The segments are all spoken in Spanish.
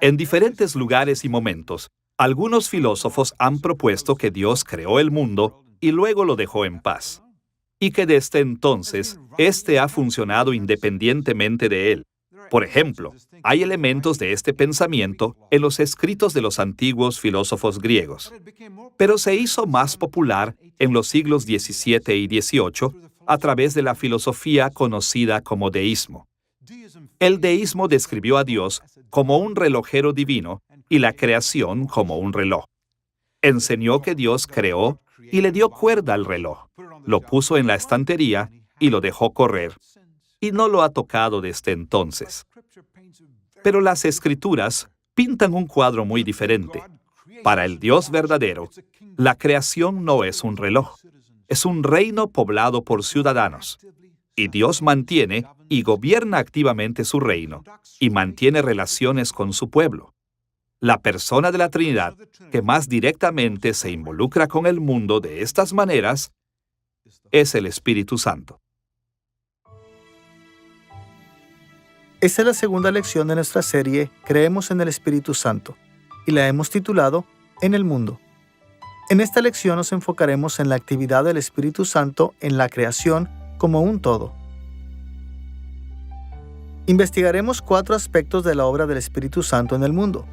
En diferentes lugares y momentos, algunos filósofos han propuesto que Dios creó el mundo y luego lo dejó en paz, y que desde entonces, éste ha funcionado independientemente de él. Por ejemplo, hay elementos de este pensamiento en los escritos de los antiguos filósofos griegos, pero se hizo más popular en los siglos XVII y XVIII a través de la filosofía conocida como deísmo. El deísmo describió a Dios como un relojero divino y la creación como un reloj. Enseñó que Dios creó y le dio cuerda al reloj, lo puso en la estantería y lo dejó correr, y no lo ha tocado desde entonces. Pero las Escrituras pintan un cuadro muy diferente. Para el Dios verdadero, la creación no es un reloj, es un reino poblado por ciudadanos. Y Dios mantiene y gobierna activamente su reino, y mantiene relaciones con su pueblo. La persona de la Trinidad que más directamente se involucra con el mundo de estas maneras es el Espíritu Santo. Esta es la segunda lección de nuestra serie Creemos en el Espíritu Santo, y la hemos titulado En el mundo. En esta lección nos enfocaremos en la actividad del Espíritu Santo en la creación como un todo. Investigaremos 4 aspectos de la obra del Espíritu Santo en el mundo.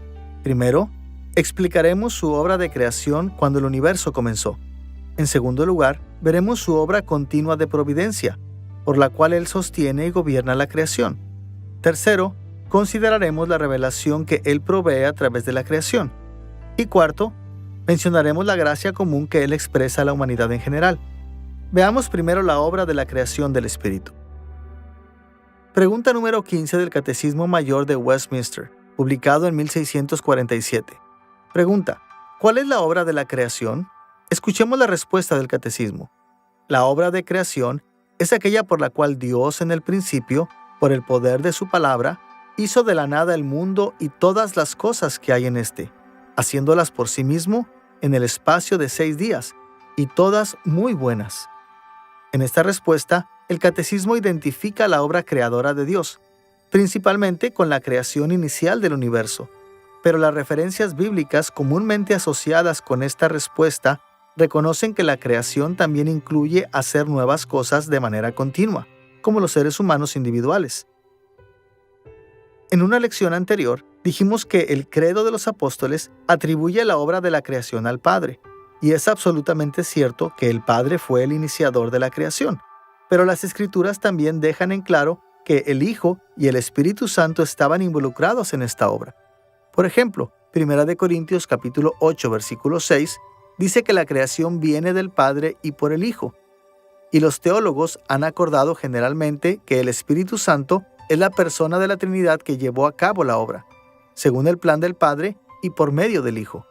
Primero, explicaremos su obra de creación cuando el universo comenzó. En segundo lugar, veremos su obra continua de providencia, por la cual Él sostiene y gobierna la creación. Tercero, consideraremos la revelación que Él provee a través de la creación. Y cuarto, mencionaremos la gracia común que Él expresa a la humanidad en general. Veamos primero la obra de la creación del Espíritu. Pregunta número 15 del Catecismo Mayor de Westminster, publicado en 1647. Pregunta: ¿cuál es la obra de la creación? Escuchemos la respuesta del Catecismo. La obra de creación es aquella por la cual Dios en el principio, por el poder de su palabra, hizo de la nada el mundo y todas las cosas que hay en éste, haciéndolas por sí mismo en el espacio de 6 días, y todas muy buenas. En esta respuesta, el Catecismo identifica la obra creadora de Dios, principalmente con la creación inicial del universo, pero las referencias bíblicas comúnmente asociadas con esta respuesta reconocen que la creación también incluye hacer nuevas cosas de manera continua, como los seres humanos individuales. En una lección anterior, dijimos que el credo de los apóstoles atribuye la obra de la creación al Padre, y es absolutamente cierto que el Padre fue el iniciador de la creación, pero las Escrituras también dejan en claro que el Hijo y el Espíritu Santo estaban involucrados en esta obra. Por ejemplo, 1 Corintios capítulo 8, versículo 6, dice que la creación viene del Padre y por el Hijo, y los teólogos han acordado generalmente que el Espíritu Santo es la persona de la Trinidad que llevó a cabo la obra, según el plan del Padre y por medio del Hijo.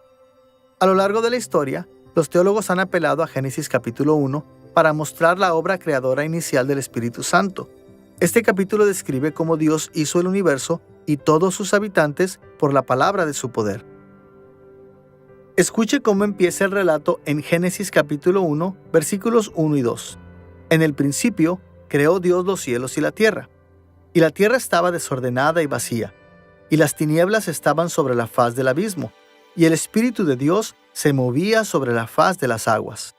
A lo largo de la historia, los teólogos han apelado a Génesis capítulo 1 para mostrar la obra creadora inicial del Espíritu Santo. Este capítulo describe cómo Dios hizo el universo y todos sus habitantes por la palabra de su poder. Escuche cómo empieza el relato en Génesis capítulo 1, versículos 1 y 2. En el principio, creó Dios los cielos y la tierra estaba desordenada y vacía, y las tinieblas estaban sobre la faz del abismo, y el Espíritu de Dios se movía sobre la faz de las aguas.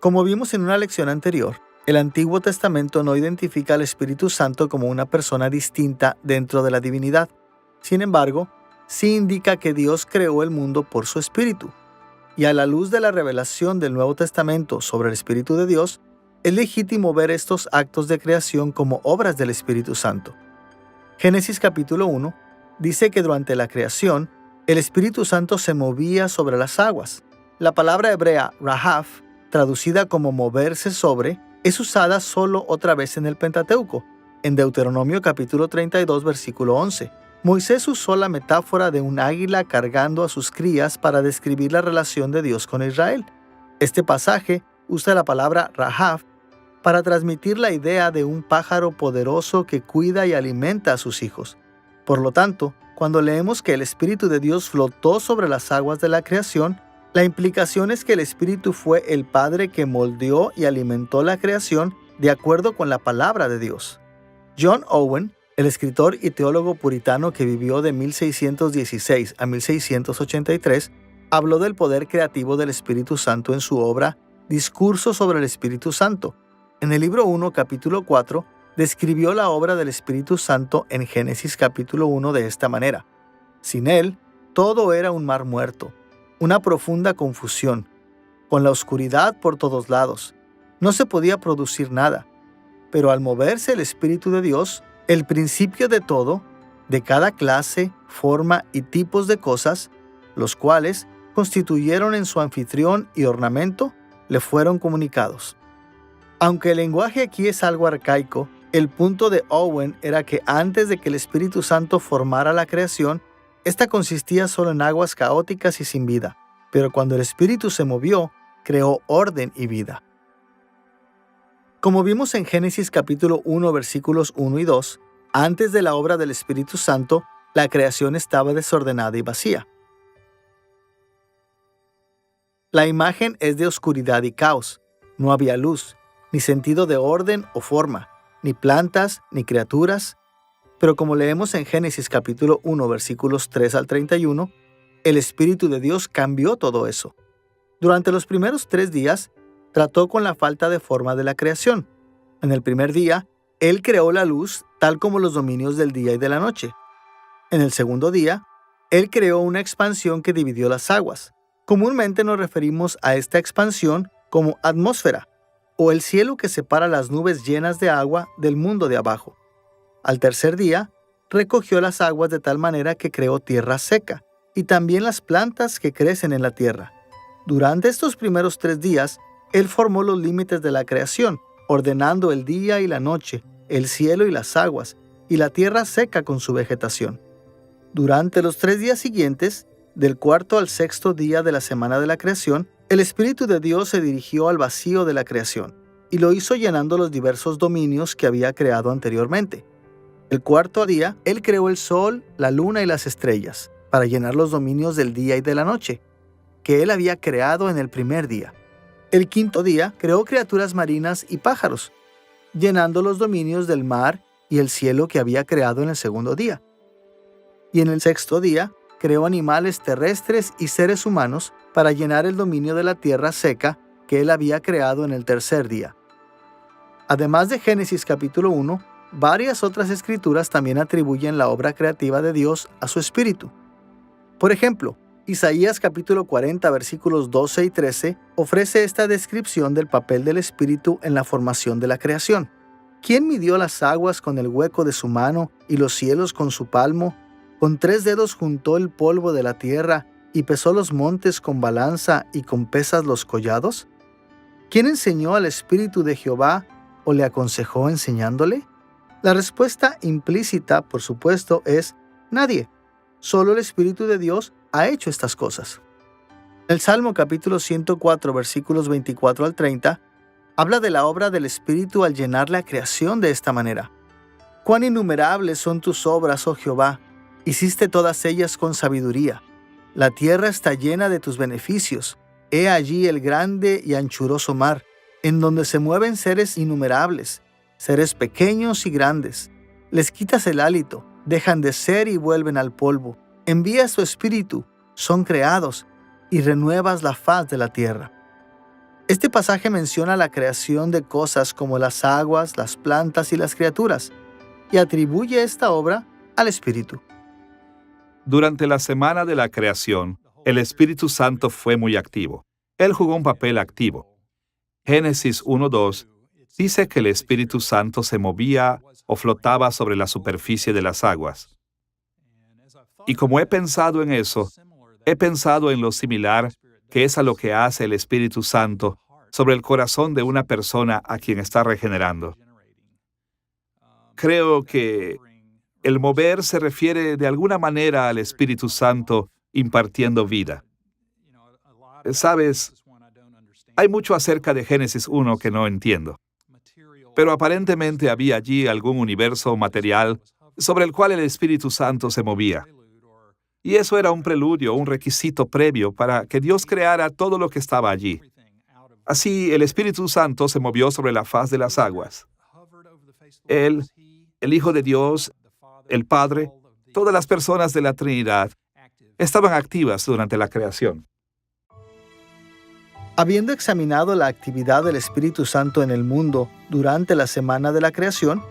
Como vimos en una lección anterior, el Antiguo Testamento no identifica al Espíritu Santo como una persona distinta dentro de la divinidad. Sin embargo, sí indica que Dios creó el mundo por su Espíritu. Y a la luz de la revelación del Nuevo Testamento sobre el Espíritu de Dios, es legítimo ver estos actos de creación como obras del Espíritu Santo. Génesis capítulo 1 dice que durante la creación, el Espíritu Santo se movía sobre las aguas. La palabra hebrea rahaf, traducida como moverse sobre, es usada solo otra vez en el Pentateuco, en Deuteronomio capítulo 32, versículo 11. Moisés usó la metáfora de un águila cargando a sus crías para describir la relación de Dios con Israel. Este pasaje usa la palabra rahaf para transmitir la idea de un pájaro poderoso que cuida y alimenta a sus hijos. Por lo tanto, cuando leemos que el Espíritu de Dios flotó sobre las aguas de la creación, la implicación es que el Espíritu fue el Padre que moldeó y alimentó la creación de acuerdo con la palabra de Dios. John Owen, El escritor y teólogo puritano que vivió de 1616 a 1683 habló del poder creativo del Espíritu Santo en su obra Discurso sobre el Espíritu Santo. En el libro 1, capítulo 4, describió la obra del Espíritu Santo en Génesis capítulo 1 de esta manera. Sin él, todo era un mar muerto, una profunda confusión, con la oscuridad por todos lados. No se podía producir nada. Pero al moverse el Espíritu de Dios, el principio de todo, de cada clase, forma y tipos de cosas, los cuales constituyeron en su anfitrión y ornamento, le fueron comunicados. Aunque el lenguaje aquí es algo arcaico, el punto de Owen era que antes de que el Espíritu Santo formara la creación, esta consistía solo en aguas caóticas y sin vida. Pero cuando el Espíritu se movió, creó orden y vida. Como vimos en Génesis capítulo 1, versículos 1 y 2, antes de la obra del Espíritu Santo, la creación estaba desordenada y vacía. La imagen es de oscuridad y caos. No había luz, ni sentido de orden o forma, ni plantas, ni criaturas. Pero como leemos en Génesis capítulo 1, versículos 3 al 31, el Espíritu de Dios cambió todo eso. Durante los primeros 3 días, trató con la falta de forma de la creación. En el primer día, Él creó la luz tal como los dominios del día y de la noche. En el segundo día, Él creó una expansión que dividió las aguas. Comúnmente nos referimos a esta expansión como atmósfera, o el cielo que separa las nubes llenas de agua del mundo de abajo. Al tercer día, recogió las aguas de tal manera que creó tierra seca, y también las plantas que crecen en la tierra. Durante estos primeros 3 días, Él formó los límites de la creación, ordenando el día y la noche, el cielo y las aguas, y la tierra seca con su vegetación. Durante los 3 días siguientes, del cuarto al sexto día de la semana de la creación, el Espíritu de Dios se dirigió al vacío de la creación, y lo hizo llenando los diversos dominios que había creado anteriormente. El cuarto día, Él creó el sol, la luna y las estrellas, para llenar los dominios del día y de la noche, que Él había creado en el primer día. El quinto día, creó criaturas marinas y pájaros, llenando los dominios del mar y el cielo que había creado en el segundo día. Y en el sexto día, creó animales terrestres y seres humanos para llenar el dominio de la tierra seca que Él había creado en el tercer día. Además de Génesis capítulo 1, varias otras escrituras también atribuyen la obra creativa de Dios a su Espíritu. Por ejemplo, Isaías capítulo 40, versículos 12 y 13, ofrece esta descripción del papel del Espíritu en la formación de la creación. ¿Quién midió las aguas con el hueco de su mano y los cielos con su palmo? Con 3 dedos juntó el polvo de la tierra y pesó los montes con balanza y con pesas los collados. ¿Quién enseñó al Espíritu de Jehová o le aconsejó enseñándole? La respuesta implícita, por supuesto, es nadie. Solo el Espíritu de Dios ha hecho estas cosas. El Salmo capítulo 104, versículos 24 al 30, habla de la obra del Espíritu al llenar la creación de esta manera. Cuán innumerables son tus obras, oh Jehová, hiciste todas ellas con sabiduría. La tierra está llena de tus beneficios. He allí el grande y anchuroso mar, en donde se mueven seres innumerables, seres pequeños y grandes. Les quitas el hálito, dejan de ser y vuelven al polvo. Envías tu espíritu, son creados, y renuevas la faz de la tierra. Este pasaje menciona la creación de cosas como las aguas, las plantas y las criaturas, y atribuye esta obra al Espíritu. Durante la semana de la creación, el Espíritu Santo fue muy activo. Él jugó un papel activo. Génesis 1:2 dice que el Espíritu Santo se movía o flotaba sobre la superficie de las aguas. Y como he pensado en eso, he pensado en lo similar que es a lo que hace el Espíritu Santo sobre el corazón de una persona a quien está regenerando. Creo que el mover se refiere de alguna manera al Espíritu Santo impartiendo vida. ¿Sabes? Hay mucho acerca de Génesis 1 que no entiendo. Pero aparentemente había allí algún universo material sobre el cual el Espíritu Santo se movía. Y eso era un preludio, un requisito previo para que Dios creara todo lo que estaba allí. Así, el Espíritu Santo se movió sobre la faz de las aguas. Él, el Hijo de Dios, el Padre, todas las personas de la Trinidad estaban activas durante la creación. Habiendo examinado la actividad del Espíritu Santo en el mundo durante la semana de la creación,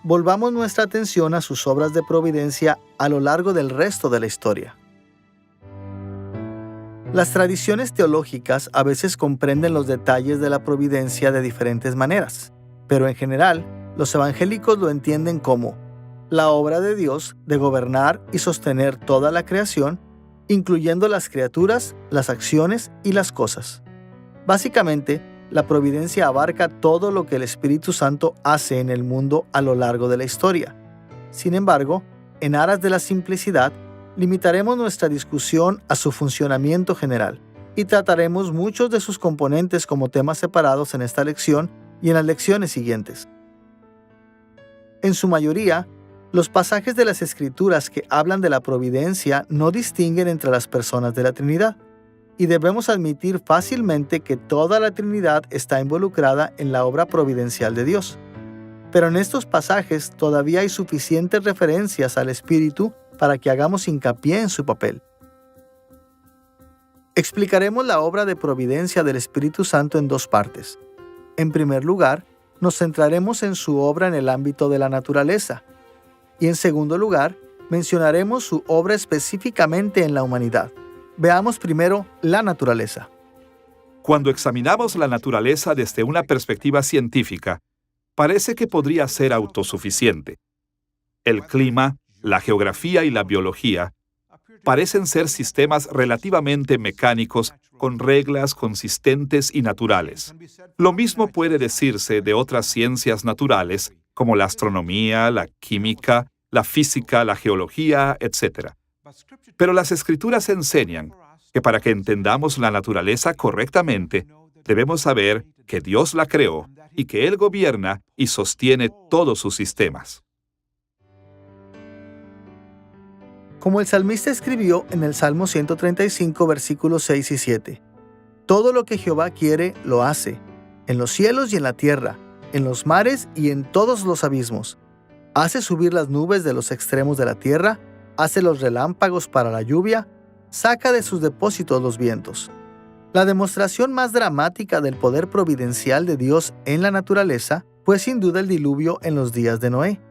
volvamos nuestra atención a sus obras de providencia a lo largo del resto de la historia. Las tradiciones teológicas a veces comprenden los detalles de la providencia de diferentes maneras, pero en general, los evangélicos lo entienden como la obra de Dios de gobernar y sostener toda la creación, incluyendo las criaturas, las acciones y las cosas. Básicamente, la providencia abarca todo lo que el Espíritu Santo hace en el mundo a lo largo de la historia. Sin embargo, en aras de la simplicidad, limitaremos nuestra discusión a su funcionamiento general y trataremos muchos de sus componentes como temas separados en esta lección y en las lecciones siguientes. En su mayoría, los pasajes de las Escrituras que hablan de la providencia no distinguen entre las personas de la Trinidad, y debemos admitir fácilmente que toda la Trinidad está involucrada en la obra providencial de Dios. Pero en estos pasajes todavía hay suficientes referencias al Espíritu para que hagamos hincapié en su papel. Explicaremos la obra de providencia del Espíritu Santo en dos partes. En primer lugar, nos centraremos en su obra en el ámbito de la naturaleza. Y en segundo lugar, mencionaremos su obra específicamente en la humanidad. Veamos primero la naturaleza. Cuando examinamos la naturaleza desde una perspectiva científica, parece que podría ser autosuficiente. El clima, la geografía y la biología parecen ser sistemas relativamente mecánicos con reglas consistentes y naturales. Lo mismo puede decirse de otras ciencias naturales como la astronomía, la química, la física, la geología, etc. Pero las Escrituras enseñan que para que entendamos la naturaleza correctamente, debemos saber que Dios la creó y que Él gobierna y sostiene todos sus sistemas. Como el salmista escribió en el Salmo 135, versículos 6 y 7, todo lo que Jehová quiere, lo hace, en los cielos y en la tierra, en los mares y en todos los abismos. Hace subir las nubes de los extremos de la tierra, hace los relámpagos para la lluvia, saca de sus depósitos los vientos. La demostración más dramática del poder providencial de Dios en la naturaleza fue sin duda el diluvio en los días de Noé.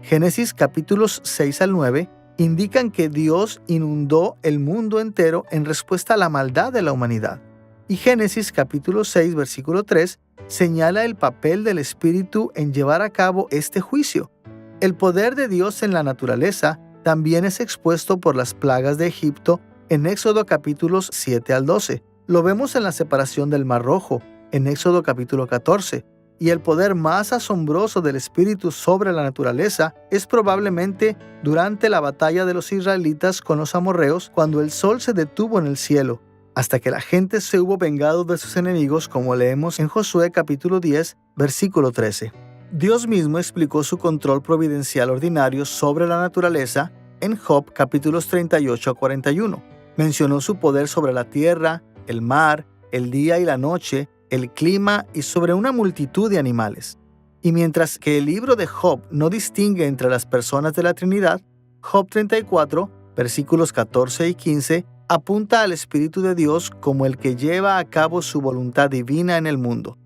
Génesis capítulos 6 al 9 indican que Dios inundó el mundo entero en respuesta a la maldad de la humanidad. Y Génesis capítulo 6 versículo 3 señala el papel del Espíritu en llevar a cabo este juicio. El poder de Dios en la naturaleza también es expuesto por las plagas de Egipto en Éxodo capítulos 7 al 12. Lo vemos en la separación del Mar Rojo, en Éxodo capítulo 14. Y el poder más asombroso del Espíritu sobre la naturaleza es probablemente durante la batalla de los israelitas con los amorreos, cuando el sol se detuvo en el cielo, hasta que la gente se hubo vengado de sus enemigos, como leemos en Josué capítulo 10, versículo 13. Dios mismo explicó su control providencial ordinario sobre la naturaleza en Job capítulos 38 a 41. Mencionó su poder sobre la tierra, el mar, el día y la noche, el clima y sobre una multitud de animales. Y mientras que el libro de Job no distingue entre las personas de la Trinidad, Job 34, versículos 14 y 15, apunta al Espíritu de Dios como el que lleva a cabo su voluntad divina en el mundo.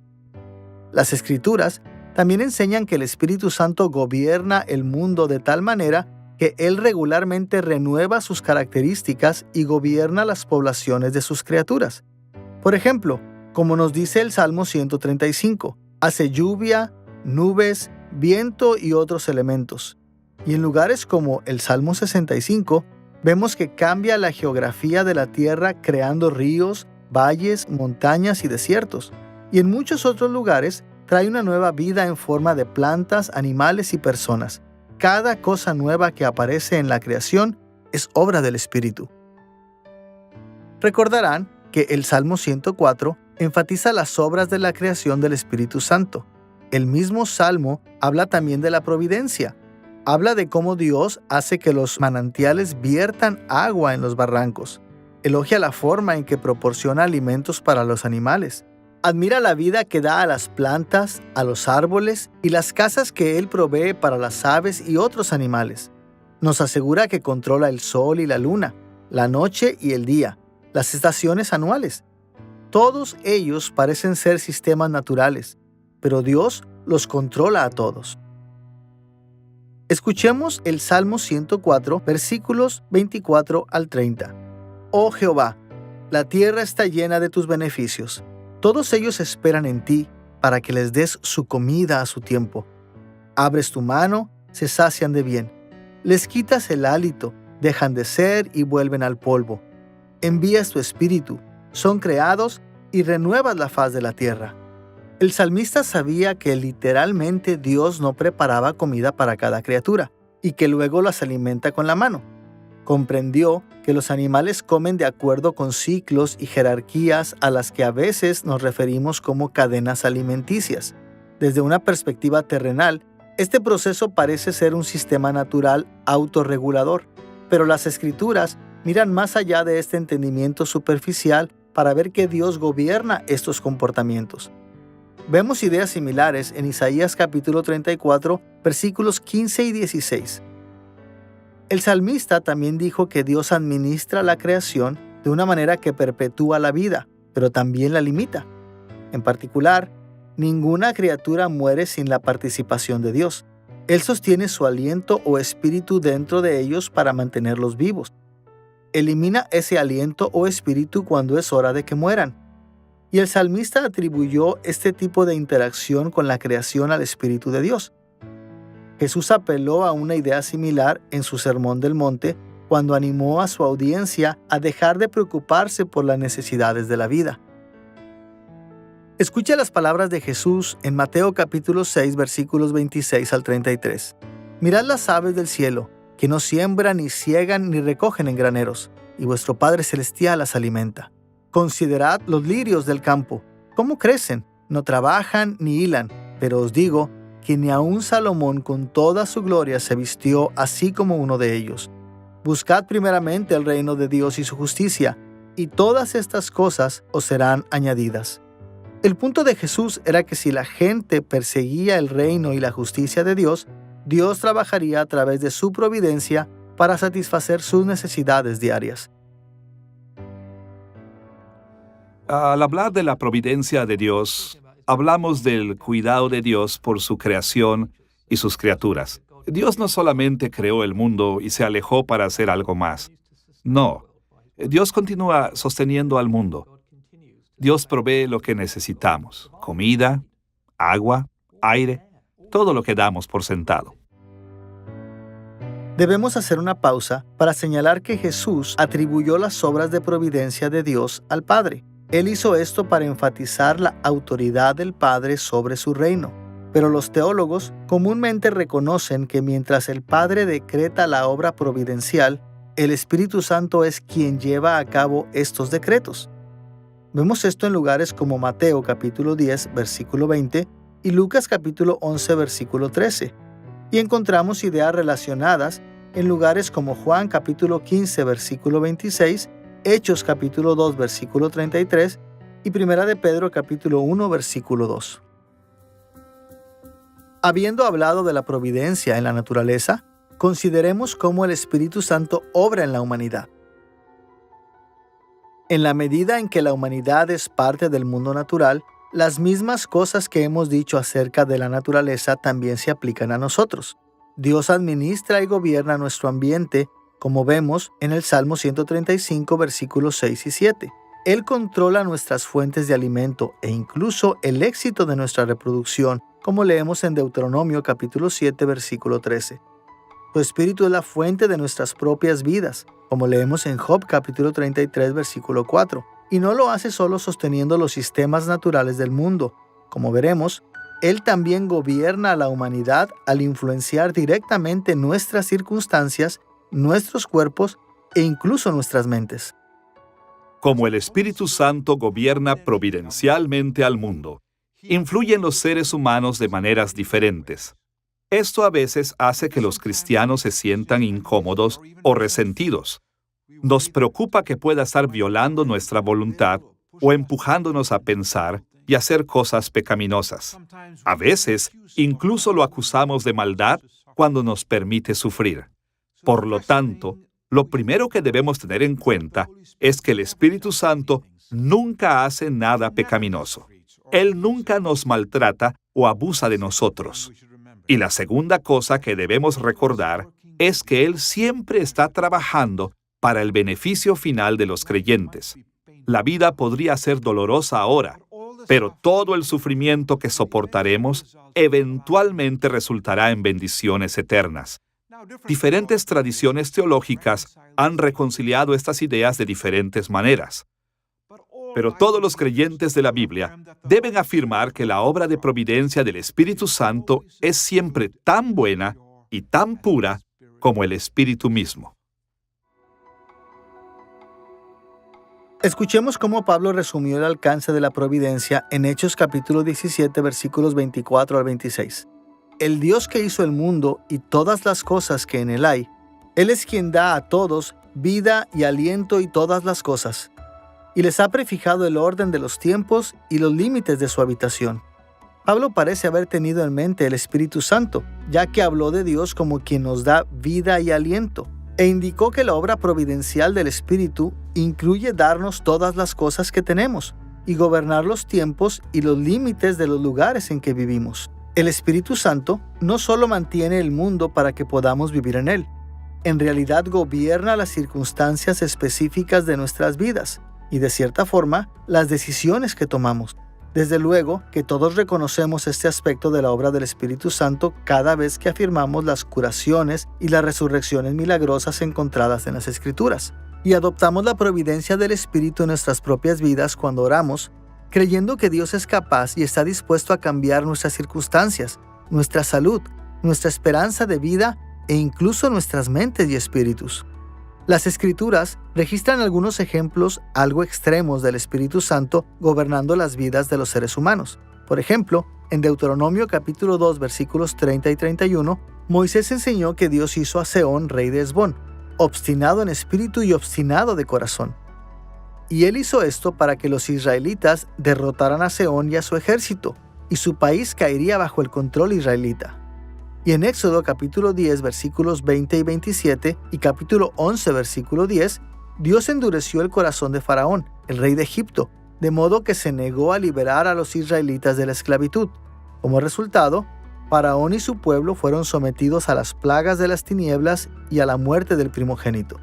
Las Escrituras también enseñan que el Espíritu Santo gobierna el mundo de tal manera que Él regularmente renueva sus características y gobierna las poblaciones de sus criaturas. Por ejemplo, como nos dice el Salmo 135, hace lluvia, nubes, viento y otros elementos. Y en lugares como el Salmo 65, vemos que cambia la geografía de la tierra creando ríos, valles, montañas y desiertos. Y en muchos otros lugares trae una nueva vida en forma de plantas, animales y personas. Cada cosa nueva que aparece en la creación es obra del Espíritu. Recordarán que el Salmo 104 enfatiza las obras de la creación del Espíritu Santo. El mismo Salmo habla también de la providencia. Habla de cómo Dios hace que los manantiales viertan agua en los barrancos. Elogia la forma en que proporciona alimentos para los animales. Admira la vida que da a las plantas, a los árboles y las casas que Él provee para las aves y otros animales. Nos asegura que controla el sol y la luna, la noche y el día, las estaciones anuales. Todos ellos parecen ser sistemas naturales, pero Dios los controla a todos. Escuchemos el Salmo 104, versículos 24 al 30. Oh Jehová, la tierra está llena de tus beneficios. Todos ellos esperan en ti para que les des su comida a su tiempo. Abres tu mano, se sacian de bien. Les quitas el hálito, dejan de ser y vuelven al polvo. Envías tu espíritu, son creados y renuevas la faz de la tierra. El salmista sabía que literalmente Dios no preparaba comida para cada criatura y que luego las alimenta con la mano. Comprendió que los animales comen de acuerdo con ciclos y jerarquías a las que a veces nos referimos como cadenas alimenticias. Desde una perspectiva terrenal, este proceso parece ser un sistema natural autorregulador, pero las Escrituras miran más allá de este entendimiento superficial para ver que Dios gobierna estos comportamientos. Vemos ideas similares en Isaías capítulo 34, versículos 15 y 16. El salmista también dijo que Dios administra la creación de una manera que perpetúa la vida, pero también la limita. En particular, ninguna criatura muere sin la participación de Dios. Él sostiene su aliento o espíritu dentro de ellos para mantenerlos vivos. Elimina ese aliento o espíritu cuando es hora de que mueran. Y el salmista atribuyó este tipo de interacción con la creación al Espíritu de Dios. Jesús apeló a una idea similar en su Sermón del Monte cuando animó a su audiencia a dejar de preocuparse por las necesidades de la vida. Escucha las palabras de Jesús en Mateo capítulo 6, versículos 26 al 33. Mirad las aves del cielo, que no siembran, ni siegan, ni recogen en graneros, y vuestro Padre Celestial las alimenta. Considerad los lirios del campo, cómo crecen, no trabajan ni hilan, pero os digo que ni aun Salomón con toda su gloria se vistió así como uno de ellos. Buscad primeramente el reino de Dios y su justicia, y todas estas cosas os serán añadidas. El punto de Jesús era que si la gente perseguía el reino y la justicia de Dios, Dios trabajaría a través de su providencia para satisfacer sus necesidades diarias. Al hablar de la providencia de Dios, hablamos del cuidado de Dios por su creación y sus criaturas. Dios no solamente creó el mundo y se alejó para hacer algo más. No, Dios continúa sosteniendo al mundo. Dios provee lo que necesitamos: comida, agua, aire, todo lo que damos por sentado. Debemos hacer una pausa para señalar que Jesús atribuyó las obras de providencia de Dios al Padre. Él hizo esto para enfatizar la autoridad del Padre sobre su reino. Pero los teólogos comúnmente reconocen que mientras el Padre decreta la obra providencial, el Espíritu Santo es quien lleva a cabo estos decretos. Vemos esto en lugares como Mateo capítulo 10, versículo 20 y Lucas capítulo 11, versículo 13. Y encontramos ideas relacionadas en lugares como Juan capítulo 15, versículo 26, Hechos capítulo 2, versículo 33 y Primera de Pedro capítulo 1, versículo 2. Habiendo hablado de la providencia en la naturaleza, consideremos cómo el Espíritu Santo obra en la humanidad. En la medida en que la humanidad es parte del mundo natural, las mismas cosas que hemos dicho acerca de la naturaleza también se aplican a nosotros. Dios administra y gobierna nuestro ambiente, como vemos en el Salmo 135, versículos 6 y 7. Él controla nuestras fuentes de alimento e incluso el éxito de nuestra reproducción, como leemos en Deuteronomio capítulo 7, versículo 13. Su espíritu es la fuente de nuestras propias vidas, como leemos en Job capítulo 33, versículo 4. Y no lo hace solo sosteniendo los sistemas naturales del mundo. Como veremos, Él también gobierna a la humanidad al influenciar directamente nuestras circunstancias, nuestros cuerpos e incluso nuestras mentes. Como el Espíritu Santo gobierna providencialmente al mundo, influye en los seres humanos de maneras diferentes. Esto a veces hace que los cristianos se sientan incómodos o resentidos. Nos preocupa que pueda estar violando nuestra voluntad o empujándonos a pensar y hacer cosas pecaminosas. A veces, incluso lo acusamos de maldad cuando nos permite sufrir. Por lo tanto, lo primero que debemos tener en cuenta es que el Espíritu Santo nunca hace nada pecaminoso. Él nunca nos maltrata o abusa de nosotros. Y la segunda cosa que debemos recordar es que Él siempre está trabajando para el beneficio final de los creyentes. La vida podría ser dolorosa ahora, pero todo el sufrimiento que soportaremos eventualmente resultará en bendiciones eternas. Diferentes tradiciones teológicas han reconciliado estas ideas de diferentes maneras. Pero todos los creyentes de la Biblia deben afirmar que la obra de providencia del Espíritu Santo es siempre tan buena y tan pura como el Espíritu mismo. Escuchemos cómo Pablo resumió el alcance de la providencia en Hechos capítulo 17, versículos 24 al 26. El Dios que hizo el mundo y todas las cosas que en él hay, Él es quien da a todos vida y aliento y todas las cosas, y les ha prefijado el orden de los tiempos y los límites de su habitación. Pablo parece haber tenido en mente el Espíritu Santo, ya que habló de Dios como quien nos da vida y aliento, e indicó que la obra providencial del Espíritu incluye darnos todas las cosas que tenemos y gobernar los tiempos y los límites de los lugares en que vivimos. El Espíritu Santo no solo mantiene el mundo para que podamos vivir en él, en realidad gobierna las circunstancias específicas de nuestras vidas y, de cierta forma, las decisiones que tomamos. Desde luego que todos reconocemos este aspecto de la obra del Espíritu Santo cada vez que afirmamos las curaciones y las resurrecciones milagrosas encontradas en las Escrituras, y adoptamos la providencia del Espíritu en nuestras propias vidas cuando oramos, creyendo que Dios es capaz y está dispuesto a cambiar nuestras circunstancias, nuestra salud, nuestra esperanza de vida e incluso nuestras mentes y espíritus. Las Escrituras registran algunos ejemplos algo extremos del Espíritu Santo gobernando las vidas de los seres humanos. Por ejemplo, en Deuteronomio capítulo 2, versículos 30 y 31, Moisés enseñó que Dios hizo a Sehón rey de Hesbón, obstinado en espíritu y obstinado de corazón. Y él hizo esto para que los israelitas derrotaran a Sehón y a su ejército, y su país caería bajo el control israelita. Y en Éxodo capítulo 10, versículos 20 y 27, y capítulo 11, versículo 10, Dios endureció el corazón de Faraón, el rey de Egipto, de modo que se negó a liberar a los israelitas de la esclavitud. Como resultado, Faraón y su pueblo fueron sometidos a las plagas de las tinieblas y a la muerte del primogénito.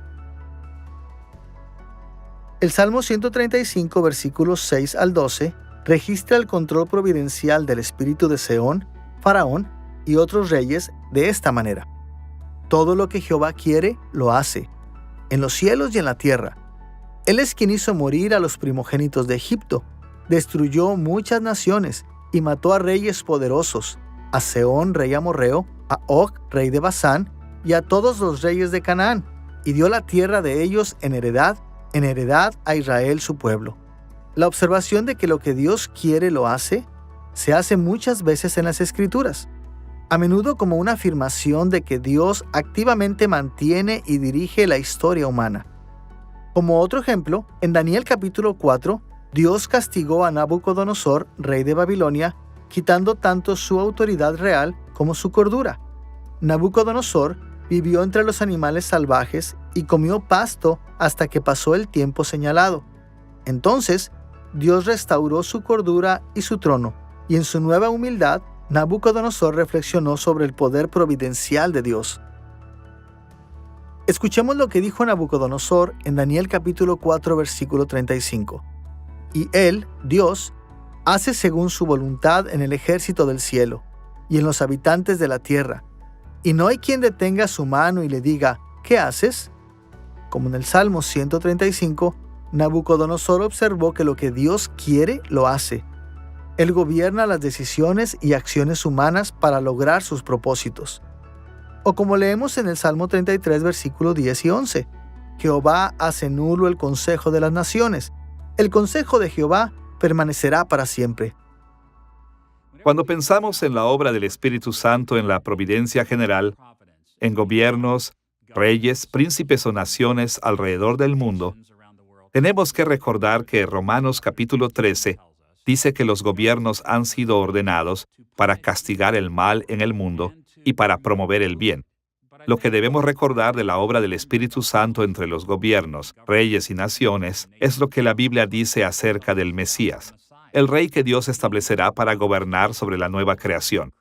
El Salmo 135, versículos 6 al 12, registra el control providencial del espíritu de Sehón, Faraón y otros reyes de esta manera. Todo lo que Jehová quiere, lo hace, en los cielos y en la tierra. Él es quien hizo morir a los primogénitos de Egipto, destruyó muchas naciones y mató a reyes poderosos, a Sehón, rey amorreo, a Og, rey de Basán, y a todos los reyes de Canaán, y dio la tierra de ellos en heredad a Israel su pueblo. La observación de que lo que Dios quiere lo hace, se hace muchas veces en las Escrituras, a menudo como una afirmación de que Dios activamente mantiene y dirige la historia humana. Como otro ejemplo, en Daniel capítulo 4, Dios castigó a Nabucodonosor, rey de Babilonia, quitando tanto su autoridad real como su cordura. Nabucodonosor vivió entre los animales salvajes y comió pasto hasta que pasó el tiempo señalado. Entonces, Dios restauró su cordura y su trono, y en su nueva humildad, Nabucodonosor reflexionó sobre el poder providencial de Dios. Escuchemos lo que dijo Nabucodonosor en Daniel capítulo 4, versículo 35. Y él, Dios, hace según su voluntad en el ejército del cielo y en los habitantes de la tierra, y no hay quien detenga su mano y le diga, ¿qué haces? Como en el Salmo 135, Nabucodonosor observó que lo que Dios quiere, lo hace. Él gobierna las decisiones y acciones humanas para lograr sus propósitos. O como leemos en el Salmo 33, versículos 10 y 11, Jehová hace nulo el consejo de las naciones. El consejo de Jehová permanecerá para siempre. Cuando pensamos en la obra del Espíritu Santo en la providencia general, en gobiernos, reyes, príncipes o naciones alrededor del mundo, tenemos que recordar que Romanos capítulo 13 dice que los gobiernos han sido ordenados para castigar el mal en el mundo y para promover el bien. Lo que debemos recordar de la obra del Espíritu Santo entre los gobiernos, reyes y naciones es lo que la Biblia dice acerca del Mesías, el rey que Dios establecerá para gobernar sobre la nueva creación.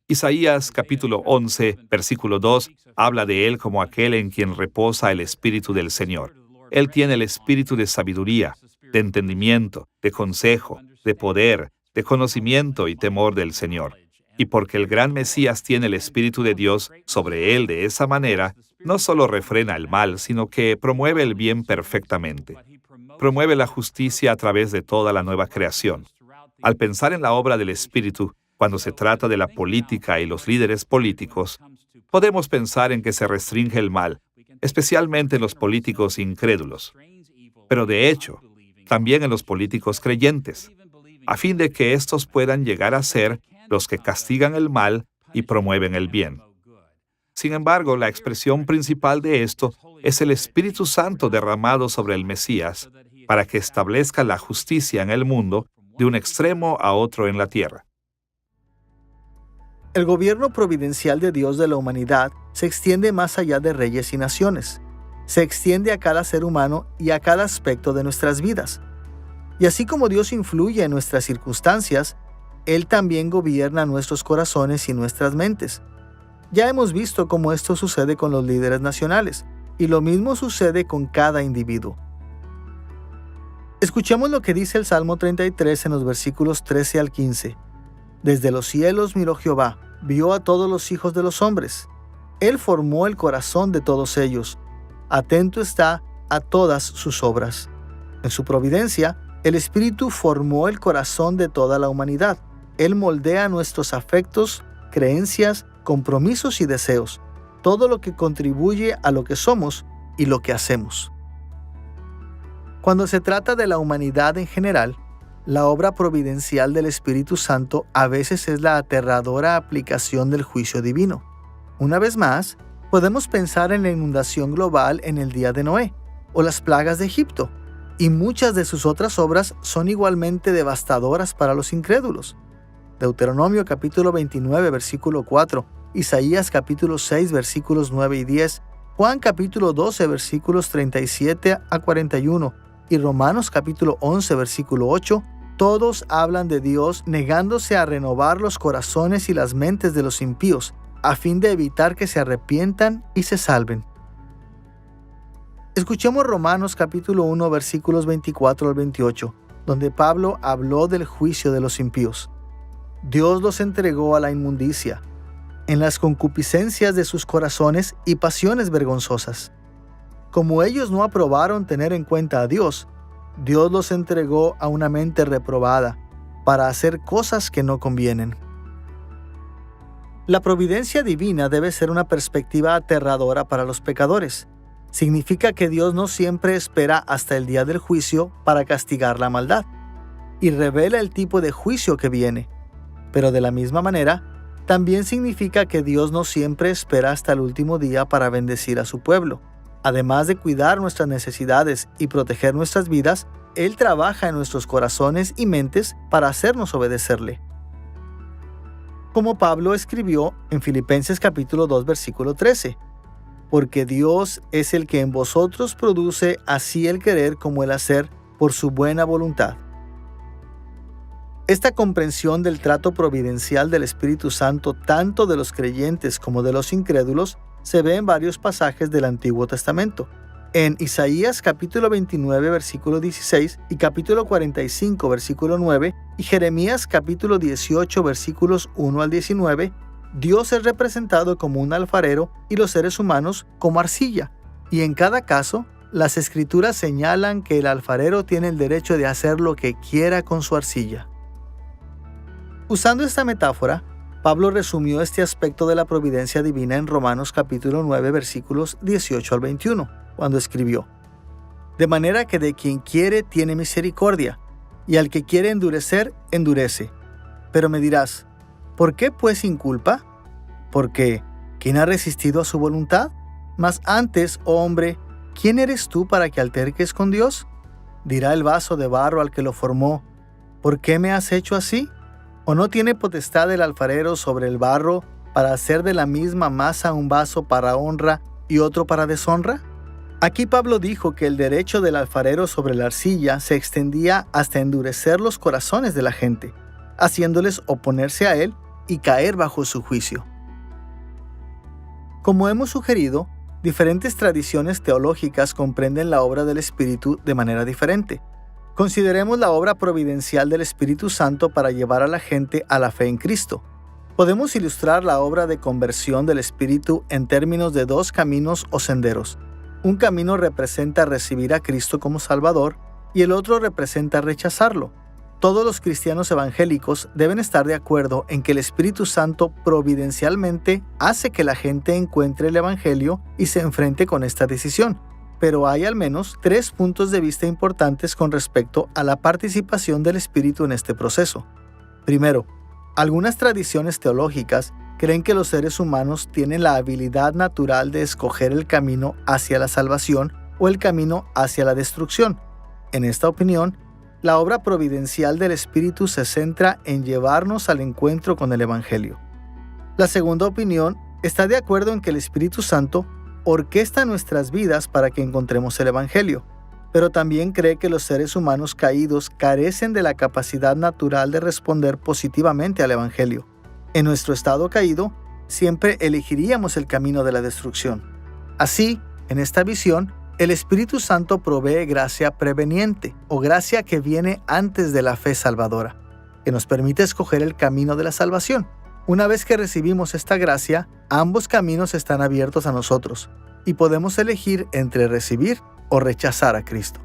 Isaías capítulo 11, versículo 2, habla de él como aquel en quien reposa el Espíritu del Señor. Él tiene el espíritu de sabiduría, de entendimiento, de consejo, de poder, de conocimiento y temor del Señor. Y porque el gran Mesías tiene el Espíritu de Dios sobre él de esa manera, no solo refrena el mal, sino que promueve el bien perfectamente. Promueve la justicia a través de toda la nueva creación. Al pensar en la obra del Espíritu, cuando se trata de la política y los líderes políticos, podemos pensar en que se restringe el mal, especialmente en los políticos incrédulos. Pero de hecho, también en los políticos creyentes, a fin de que éstos puedan llegar a ser los que castigan el mal y promueven el bien. Sin embargo, la expresión principal de esto es el Espíritu Santo derramado sobre el Mesías para que establezca la justicia en el mundo de un extremo a otro en la tierra. El gobierno providencial de Dios de la humanidad se extiende más allá de reyes y naciones. Se extiende a cada ser humano y a cada aspecto de nuestras vidas. Y así como Dios influye en nuestras circunstancias, Él también gobierna nuestros corazones y nuestras mentes. Ya hemos visto cómo esto sucede con los líderes nacionales, y lo mismo sucede con cada individuo. Escuchemos lo que dice el Salmo 33 en los versículos 13 al 15. Desde los cielos miró Jehová, vio a todos los hijos de los hombres. Él formó el corazón de todos ellos. Atento está a todas sus obras. En su providencia, el Espíritu formó el corazón de toda la humanidad. Él moldea nuestros afectos, creencias, compromisos y deseos, todo lo que contribuye a lo que somos y lo que hacemos. Cuando se trata de la humanidad en general, la obra providencial del Espíritu Santo a veces es la aterradora aplicación del juicio divino. Una vez más, podemos pensar en la inundación global en el día de Noé, o las plagas de Egipto, y muchas de sus otras obras son igualmente devastadoras para los incrédulos. Deuteronomio capítulo 29, versículo 4, Isaías capítulo 6, versículos 9 y 10, Juan capítulo 12, versículos 37 a 41, y Romanos capítulo 11, versículo 8, todos hablan de Dios negándose a renovar los corazones y las mentes de los impíos, a fin de evitar que se arrepientan y se salven. Escuchemos Romanos capítulo 1, versículos 24 al 28, donde Pablo habló del juicio de los impíos. Dios los entregó a la inmundicia, en las concupiscencias de sus corazones y pasiones vergonzosas. Como ellos no aprobaron tener en cuenta a Dios, Dios los entregó a una mente reprobada para hacer cosas que no convienen. La providencia divina debe ser una perspectiva aterradora para los pecadores. Significa que Dios no siempre espera hasta el día del juicio para castigar la maldad, y revela el tipo de juicio que viene. Pero de la misma manera, también significa que Dios no siempre espera hasta el último día para bendecir a su pueblo. Además de cuidar nuestras necesidades y proteger nuestras vidas, Él trabaja en nuestros corazones y mentes para hacernos obedecerle. Como Pablo escribió en Filipenses capítulo 2, versículo 13, porque Dios es el que en vosotros produce así el querer como el hacer por su buena voluntad. Esta comprensión del trato providencial del Espíritu Santo tanto de los creyentes como de los incrédulos se ve en varios pasajes del Antiguo Testamento. En Isaías capítulo 29 versículo 16 y capítulo 45 versículo 9 y Jeremías capítulo 18 versículos 1 al 19, Dios es representado como un alfarero y los seres humanos como arcilla. Y en cada caso, las Escrituras señalan que el alfarero tiene el derecho de hacer lo que quiera con su arcilla. Usando esta metáfora, Pablo resumió este aspecto de la providencia divina en Romanos capítulo 9 versículos 18 al 21, cuando escribió: de manera que de quien quiere tiene misericordia, y al que quiere endurecer, endurece. Pero me dirás, ¿por qué pues sin culpa? Porque, ¿quién ha resistido a su voluntad? Mas antes, oh hombre, ¿quién eres tú para que alterques con Dios? Dirá el vaso de barro al que lo formó, ¿por qué me has hecho así? ¿O no tiene potestad el alfarero sobre el barro para hacer de la misma masa un vaso para honra y otro para deshonra? Aquí Pablo dijo que el derecho del alfarero sobre la arcilla se extendía hasta endurecer los corazones de la gente, haciéndoles oponerse a él y caer bajo su juicio. Como hemos sugerido, diferentes tradiciones teológicas comprenden la obra del Espíritu de manera diferente. Consideremos la obra providencial del Espíritu Santo para llevar a la gente a la fe en Cristo. Podemos ilustrar la obra de conversión del Espíritu en términos de dos caminos o senderos. Un camino representa recibir a Cristo como Salvador y el otro representa rechazarlo. Todos los cristianos evangélicos deben estar de acuerdo en que el Espíritu Santo providencialmente hace que la gente encuentre el Evangelio y se enfrente con esta decisión. Pero hay al menos 3 puntos de vista importantes con respecto a la participación del Espíritu en este proceso. Primero, algunas tradiciones teológicas creen que los seres humanos tienen la habilidad natural de escoger el camino hacia la salvación o el camino hacia la destrucción. En esta opinión, la obra providencial del Espíritu se centra en llevarnos al encuentro con el Evangelio. La segunda opinión está de acuerdo en que el Espíritu Santo orquesta nuestras vidas para que encontremos el Evangelio, pero también cree que los seres humanos caídos carecen de la capacidad natural de responder positivamente al Evangelio. En nuestro estado caído, siempre elegiríamos el camino de la destrucción. Así, en esta visión, el Espíritu Santo provee gracia preveniente o gracia que viene antes de la fe salvadora, que nos permite escoger el camino de la salvación. Una vez que recibimos esta gracia, ambos caminos están abiertos a nosotros y podemos elegir entre recibir o rechazar a Cristo.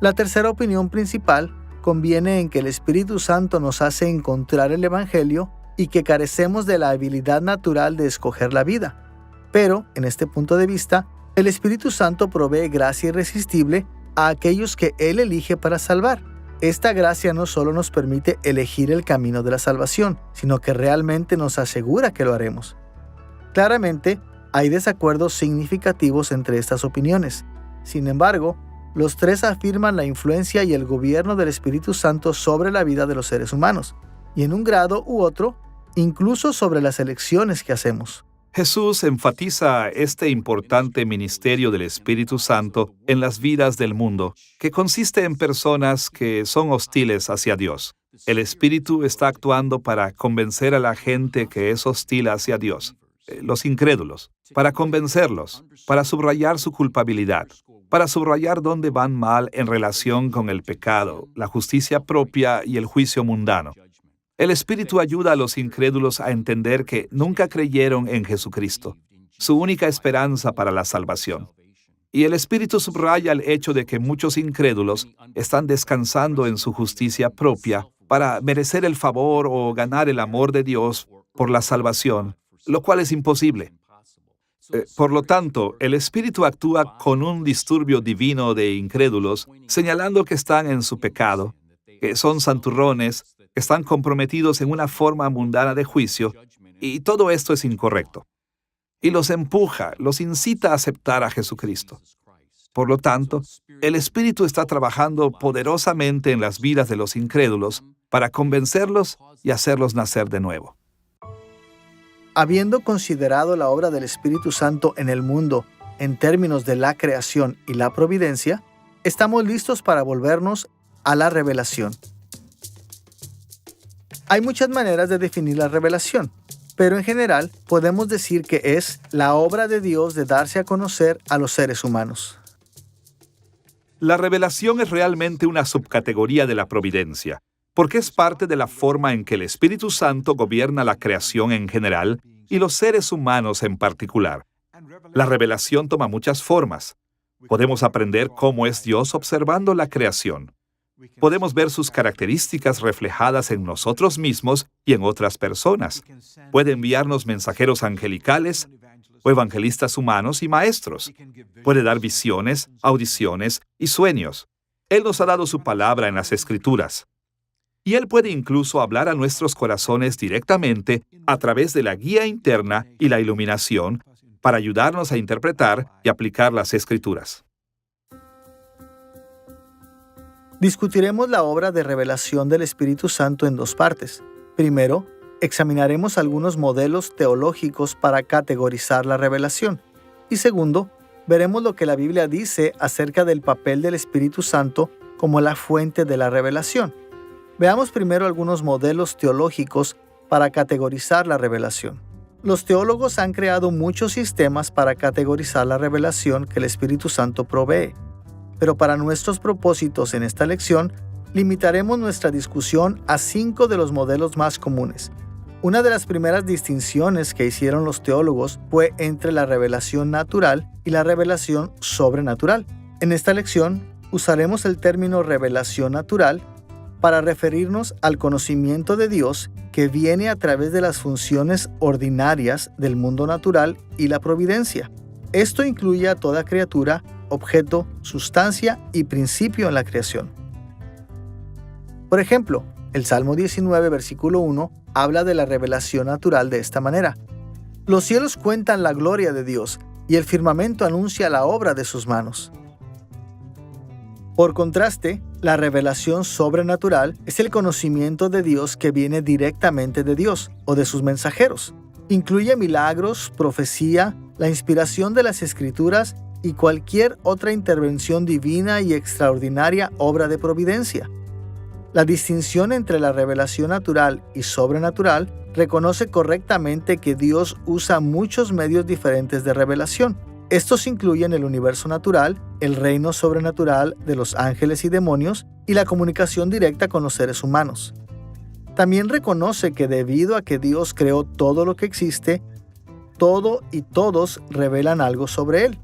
La tercera opinión principal conviene en que el Espíritu Santo nos hace encontrar el Evangelio y que carecemos de la habilidad natural de escoger la vida. Pero, en este punto de vista, el Espíritu Santo provee gracia irresistible a aquellos que Él elige para salvar. Esta gracia no solo nos permite elegir el camino de la salvación, sino que realmente nos asegura que lo haremos. Claramente, hay desacuerdos significativos entre estas opiniones. Sin embargo, los 3 afirman la influencia y el gobierno del Espíritu Santo sobre la vida de los seres humanos, y en un grado u otro, incluso sobre las elecciones que hacemos. Jesús enfatiza este importante ministerio del Espíritu Santo en las vidas del mundo, que consiste en personas que son hostiles hacia Dios. El Espíritu está actuando para convencer a la gente que es hostil hacia Dios, los incrédulos, para convencerlos, para subrayar su culpabilidad, para subrayar dónde van mal en relación con el pecado, la justicia propia y el juicio mundano. El Espíritu ayuda a los incrédulos a entender que nunca creyeron en Jesucristo, su única esperanza para la salvación. Y el Espíritu subraya el hecho de que muchos incrédulos están descansando en su justicia propia para merecer el favor o ganar el amor de Dios por la salvación, lo cual es imposible. Por lo tanto, el Espíritu actúa con un disturbio divino de incrédulos, señalando que están en su pecado, que son santurrones, que están comprometidos en una forma mundana de juicio, y todo esto es incorrecto. Y los empuja, los incita a aceptar a Jesucristo. Por lo tanto, el Espíritu está trabajando poderosamente en las vidas de los incrédulos para convencerlos y hacerlos nacer de nuevo. Habiendo considerado la obra del Espíritu Santo en el mundo en términos de la creación y la providencia, estamos listos para volvernos a la revelación. Hay muchas maneras de definir la revelación, pero en general podemos decir que es la obra de Dios de darse a conocer a los seres humanos. La revelación es realmente una subcategoría de la providencia, porque es parte de la forma en que el Espíritu Santo gobierna la creación en general y los seres humanos en particular. La revelación toma muchas formas. Podemos aprender cómo es Dios observando la creación. Podemos ver sus características reflejadas en nosotros mismos y en otras personas. Puede enviarnos mensajeros angelicales o evangelistas humanos y maestros. Puede dar visiones, audiciones y sueños. Él nos ha dado su palabra en las Escrituras. Y Él puede incluso hablar a nuestros corazones directamente a través de la guía interna y la iluminación para ayudarnos a interpretar y aplicar las Escrituras. Discutiremos la obra de revelación del Espíritu Santo en 2 partes. Primero, examinaremos algunos modelos teológicos para categorizar la revelación. Y segundo, veremos lo que la Biblia dice acerca del papel del Espíritu Santo como la fuente de la revelación. Veamos primero algunos modelos teológicos para categorizar la revelación. Los teólogos han creado muchos sistemas para categorizar la revelación que el Espíritu Santo provee. Pero para nuestros propósitos en esta lección, limitaremos nuestra discusión a 5 de los modelos más comunes. Una de las primeras distinciones que hicieron los teólogos fue entre la revelación natural y la revelación sobrenatural. En esta lección, usaremos el término revelación natural para referirnos al conocimiento de Dios que viene a través de las funciones ordinarias del mundo natural y la providencia. Esto incluye a toda criatura, objeto, sustancia y principio en la creación. Por ejemplo, el Salmo 19, versículo 1, habla de la revelación natural de esta manera. Los cielos cuentan la gloria de Dios, y el firmamento anuncia la obra de sus manos. Por contraste, la revelación sobrenatural es el conocimiento de Dios que viene directamente de Dios o de sus mensajeros. Incluye milagros, profecía, la inspiración de las Escrituras y cualquier otra intervención divina y extraordinaria obra de providencia. La distinción entre la revelación natural y sobrenatural reconoce correctamente que Dios usa muchos medios diferentes de revelación. Estos incluyen el universo natural, el reino sobrenatural de los ángeles y demonios y la comunicación directa con los seres humanos. También reconoce que debido a que Dios creó todo lo que existe, todo y todos revelan algo sobre Él.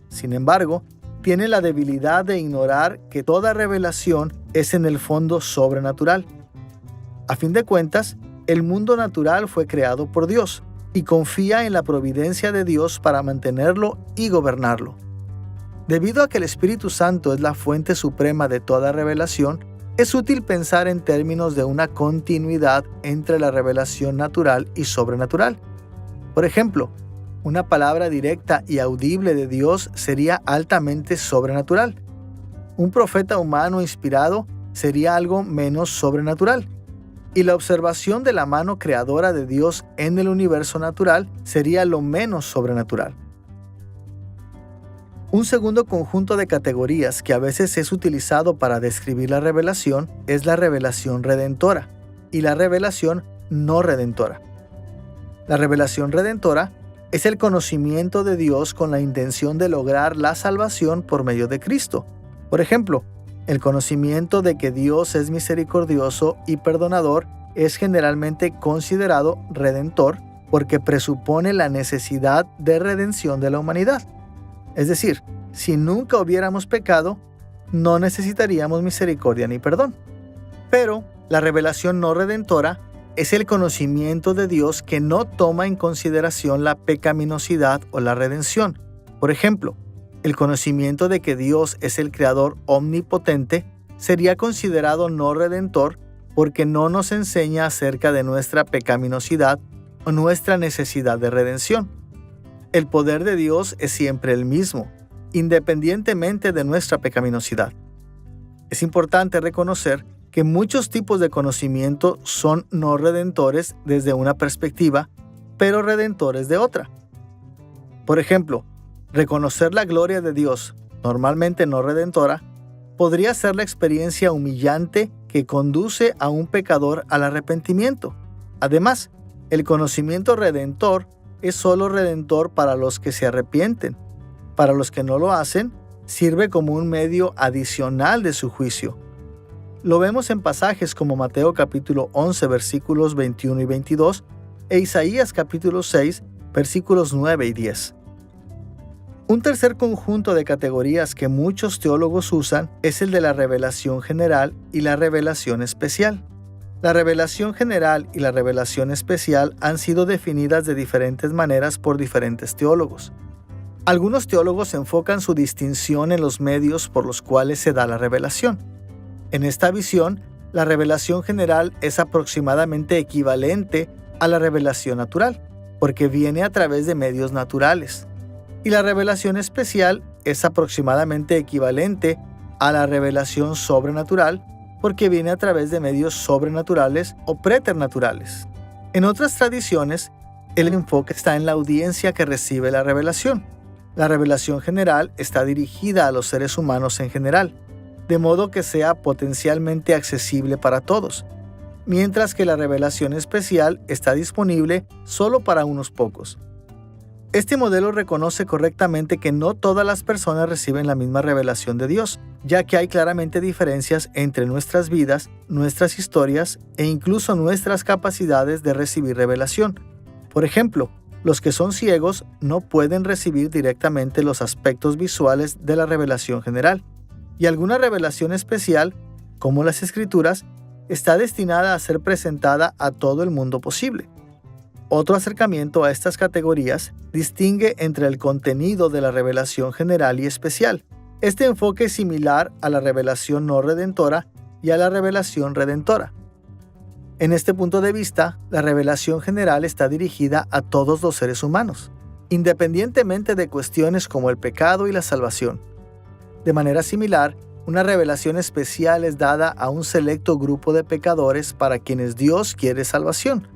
Sin embargo, tiene la debilidad de ignorar que toda revelación es en el fondo sobrenatural. A fin de cuentas, el mundo natural fue creado por Dios y confía en la providencia de Dios para mantenerlo y gobernarlo. Debido a que el Espíritu Santo es la fuente suprema de toda revelación, es útil pensar en términos de una continuidad entre la revelación natural y sobrenatural. Por ejemplo, una palabra directa y audible de Dios sería altamente sobrenatural. Un profeta humano inspirado sería algo menos sobrenatural. Y la observación de la mano creadora de Dios en el universo natural sería lo menos sobrenatural. Un segundo conjunto de categorías que a veces es utilizado para describir la revelación es la revelación redentora y la revelación no redentora. La revelación redentora es el conocimiento de Dios con la intención de lograr la salvación por medio de Cristo. Por ejemplo, el conocimiento de que Dios es misericordioso y perdonador es generalmente considerado redentor porque presupone la necesidad de redención de la humanidad. Es decir, si nunca hubiéramos pecado, no necesitaríamos misericordia ni perdón. Pero la revelación no redentora es el conocimiento de Dios que no toma en consideración la pecaminosidad o la redención. Por ejemplo, el conocimiento de que Dios es el Creador omnipotente sería considerado no redentor porque no nos enseña acerca de nuestra pecaminosidad o nuestra necesidad de redención. El poder de Dios es siempre el mismo, independientemente de nuestra pecaminosidad. Es importante reconocer que muchos tipos de conocimiento son no redentores desde una perspectiva, pero redentores de otra. Por ejemplo, reconocer la gloria de Dios, normalmente no redentora, podría ser la experiencia humillante que conduce a un pecador al arrepentimiento. Además, el conocimiento redentor es solo redentor para los que se arrepienten. Para los que no lo hacen, sirve como un medio adicional de su juicio. Lo vemos en pasajes como Mateo capítulo 11 versículos 21 y 22 e Isaías capítulo 6 versículos 9 y 10. Un tercer conjunto de categorías que muchos teólogos usan es el de la revelación general y la revelación especial. La revelación general y la revelación especial han sido definidas de diferentes maneras por diferentes teólogos. Algunos teólogos enfocan su distinción en los medios por los cuales se da la revelación. En esta visión, la revelación general es aproximadamente equivalente a la revelación natural, porque viene a través de medios naturales. Y la revelación especial es aproximadamente equivalente a la revelación sobrenatural, porque viene a través de medios sobrenaturales o preternaturales. En otras tradiciones, el enfoque está en la audiencia que recibe la revelación. La revelación general está dirigida a los seres humanos en general, de modo que sea potencialmente accesible para todos, mientras que la revelación especial está disponible solo para unos pocos. Este modelo reconoce correctamente que no todas las personas reciben la misma revelación de Dios, ya que hay claramente diferencias entre nuestras vidas, nuestras historias e incluso nuestras capacidades de recibir revelación. Por ejemplo, los que son ciegos no pueden recibir directamente los aspectos visuales de la revelación general, y alguna revelación especial, como las Escrituras, está destinada a ser presentada a todo el mundo posible. Otro acercamiento a estas categorías distingue entre el contenido de la revelación general y especial. Este enfoque es similar a la revelación no redentora y a la revelación redentora. En este punto de vista, la revelación general está dirigida a todos los seres humanos, independientemente de cuestiones como el pecado y la salvación. De manera similar, una revelación especial es dada a un selecto grupo de pecadores para quienes Dios quiere salvación.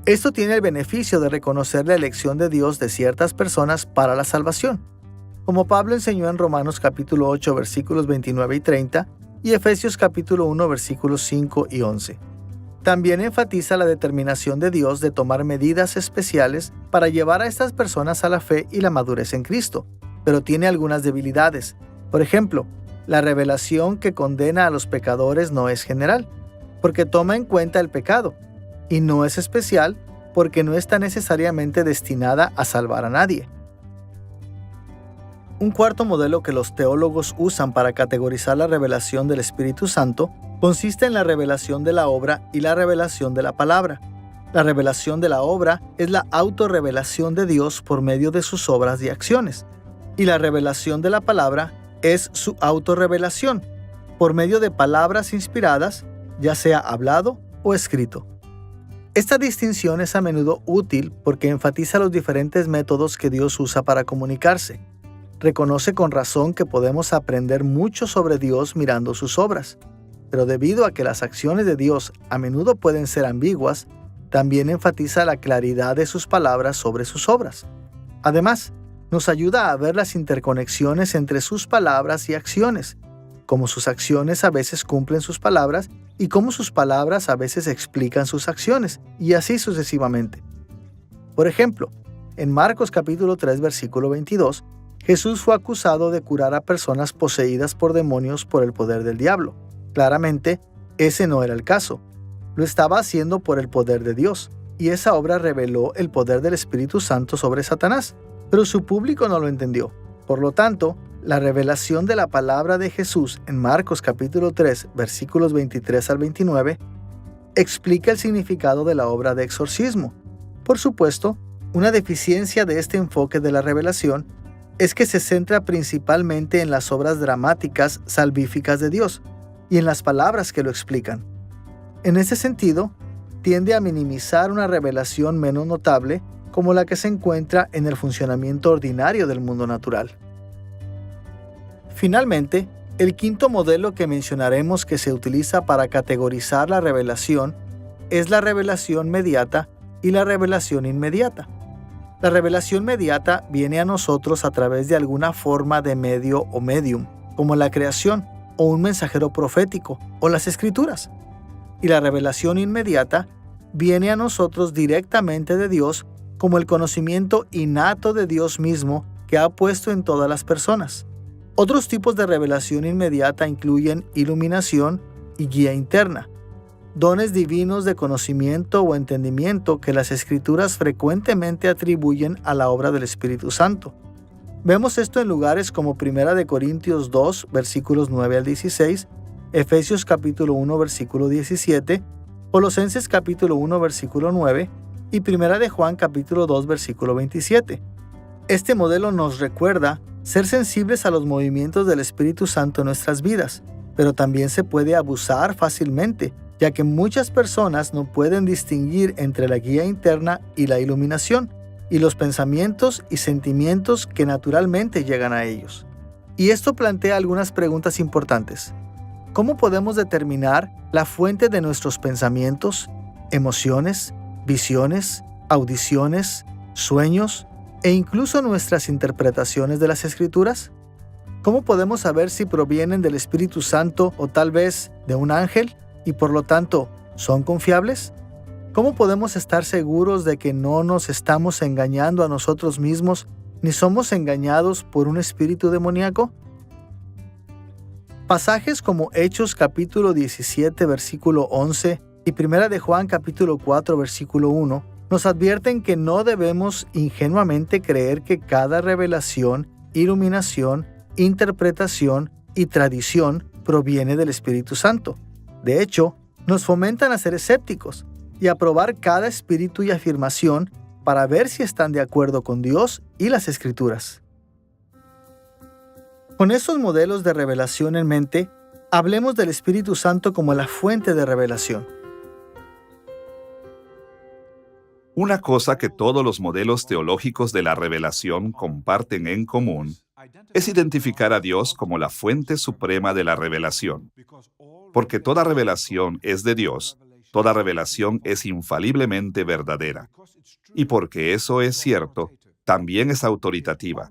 Esto tiene el beneficio de reconocer la elección de Dios de ciertas personas para la salvación, como Pablo enseñó en Romanos capítulo 8 versículos 29 y 30 y Efesios capítulo 1 versículos 5 y 11. También enfatiza la determinación de Dios de tomar medidas especiales para llevar a estas personas a la fe y la madurez en Cristo, pero tiene algunas debilidades. Por ejemplo, la revelación que condena a los pecadores no es general, porque toma en cuenta el pecado, y no es especial porque no está necesariamente destinada a salvar a nadie. Un cuarto modelo que los teólogos usan para categorizar la revelación del Espíritu Santo consiste en la revelación de la obra y la revelación de la palabra. La revelación de la obra es la autorrevelación de Dios por medio de sus obras y acciones, y la revelación de la palabra es su autorrevelación por medio de palabras inspiradas, ya sea hablado o escrito. Esta distinción es a menudo útil porque enfatiza los diferentes métodos que Dios usa para comunicarse. Reconoce con razón que podemos aprender mucho sobre Dios mirando sus obras, pero debido a que las acciones de Dios a menudo pueden ser ambiguas, también enfatiza la claridad de sus palabras sobre sus obras. Además, nos ayuda a ver las interconexiones entre sus palabras y acciones, cómo sus acciones a veces cumplen sus palabras y cómo sus palabras a veces explican sus acciones, y así sucesivamente. Por ejemplo, en Marcos capítulo 3 versículo 22, Jesús fue acusado de curar a personas poseídas por demonios por el poder del diablo. Claramente, ese no era el caso. Lo estaba haciendo por el poder de Dios, y esa obra reveló el poder del Espíritu Santo sobre Satanás, pero su público no lo entendió. Por lo tanto, la revelación de la palabra de Jesús en Marcos capítulo 3, versículos 23 al 29, explica el significado de la obra de exorcismo. Por supuesto, una deficiencia de este enfoque de la revelación es que se centra principalmente en las obras dramáticas salvíficas de Dios y en las palabras que lo explican. En ese sentido, tiende a minimizar una revelación menos notable como la que se encuentra en el funcionamiento ordinario del mundo natural. Finalmente, el quinto modelo que mencionaremos que se utiliza para categorizar la revelación es la revelación mediata y la revelación inmediata. La revelación mediata viene a nosotros a través de alguna forma de medio o medium, como la creación, o un mensajero profético, o las Escrituras. Y la revelación inmediata viene a nosotros directamente de Dios, como el conocimiento innato de Dios mismo que ha puesto en todas las personas. Otros tipos de revelación inmediata incluyen iluminación y guía interna, dones divinos de conocimiento o entendimiento que las Escrituras frecuentemente atribuyen a la obra del Espíritu Santo. Vemos esto en lugares como 1 Corintios 2, versículos 9 al 16, Efesios capítulo 1, versículo 17, Colosenses capítulo 1, versículo 9 y 1 Juan capítulo 2, versículo 27. Este modelo nos recuerda ser sensibles a los movimientos del Espíritu Santo en nuestras vidas, pero también se puede abusar fácilmente, ya que muchas personas no pueden distinguir entre la guía interna y la iluminación, y los pensamientos y sentimientos que naturalmente llegan a ellos. Y esto plantea algunas preguntas importantes. ¿Cómo podemos determinar la fuente de nuestros pensamientos, emociones visiones, audiciones, sueños e incluso nuestras interpretaciones de las Escrituras? ¿Cómo podemos saber si provienen del Espíritu Santo o tal vez de un ángel y por lo tanto son confiables? ¿Cómo podemos estar seguros de que no nos estamos engañando a nosotros mismos ni somos engañados por un espíritu demoníaco? Pasajes como Hechos capítulo 17 versículo 11 y Primera de Juan capítulo 4 versículo 1 nos advierten que no debemos ingenuamente creer que cada revelación, iluminación, interpretación y tradición proviene del Espíritu Santo. De hecho, nos fomentan a ser escépticos y a probar cada espíritu y afirmación para ver si están de acuerdo con Dios y las Escrituras. Con estos modelos de revelación en mente, hablemos del Espíritu Santo como la fuente de revelación. Una cosa que todos los modelos teológicos de la revelación comparten en común es identificar a Dios como la fuente suprema de la revelación. Porque toda revelación es de Dios, toda revelación es infaliblemente verdadera. Y porque eso es cierto, también es autoritativa.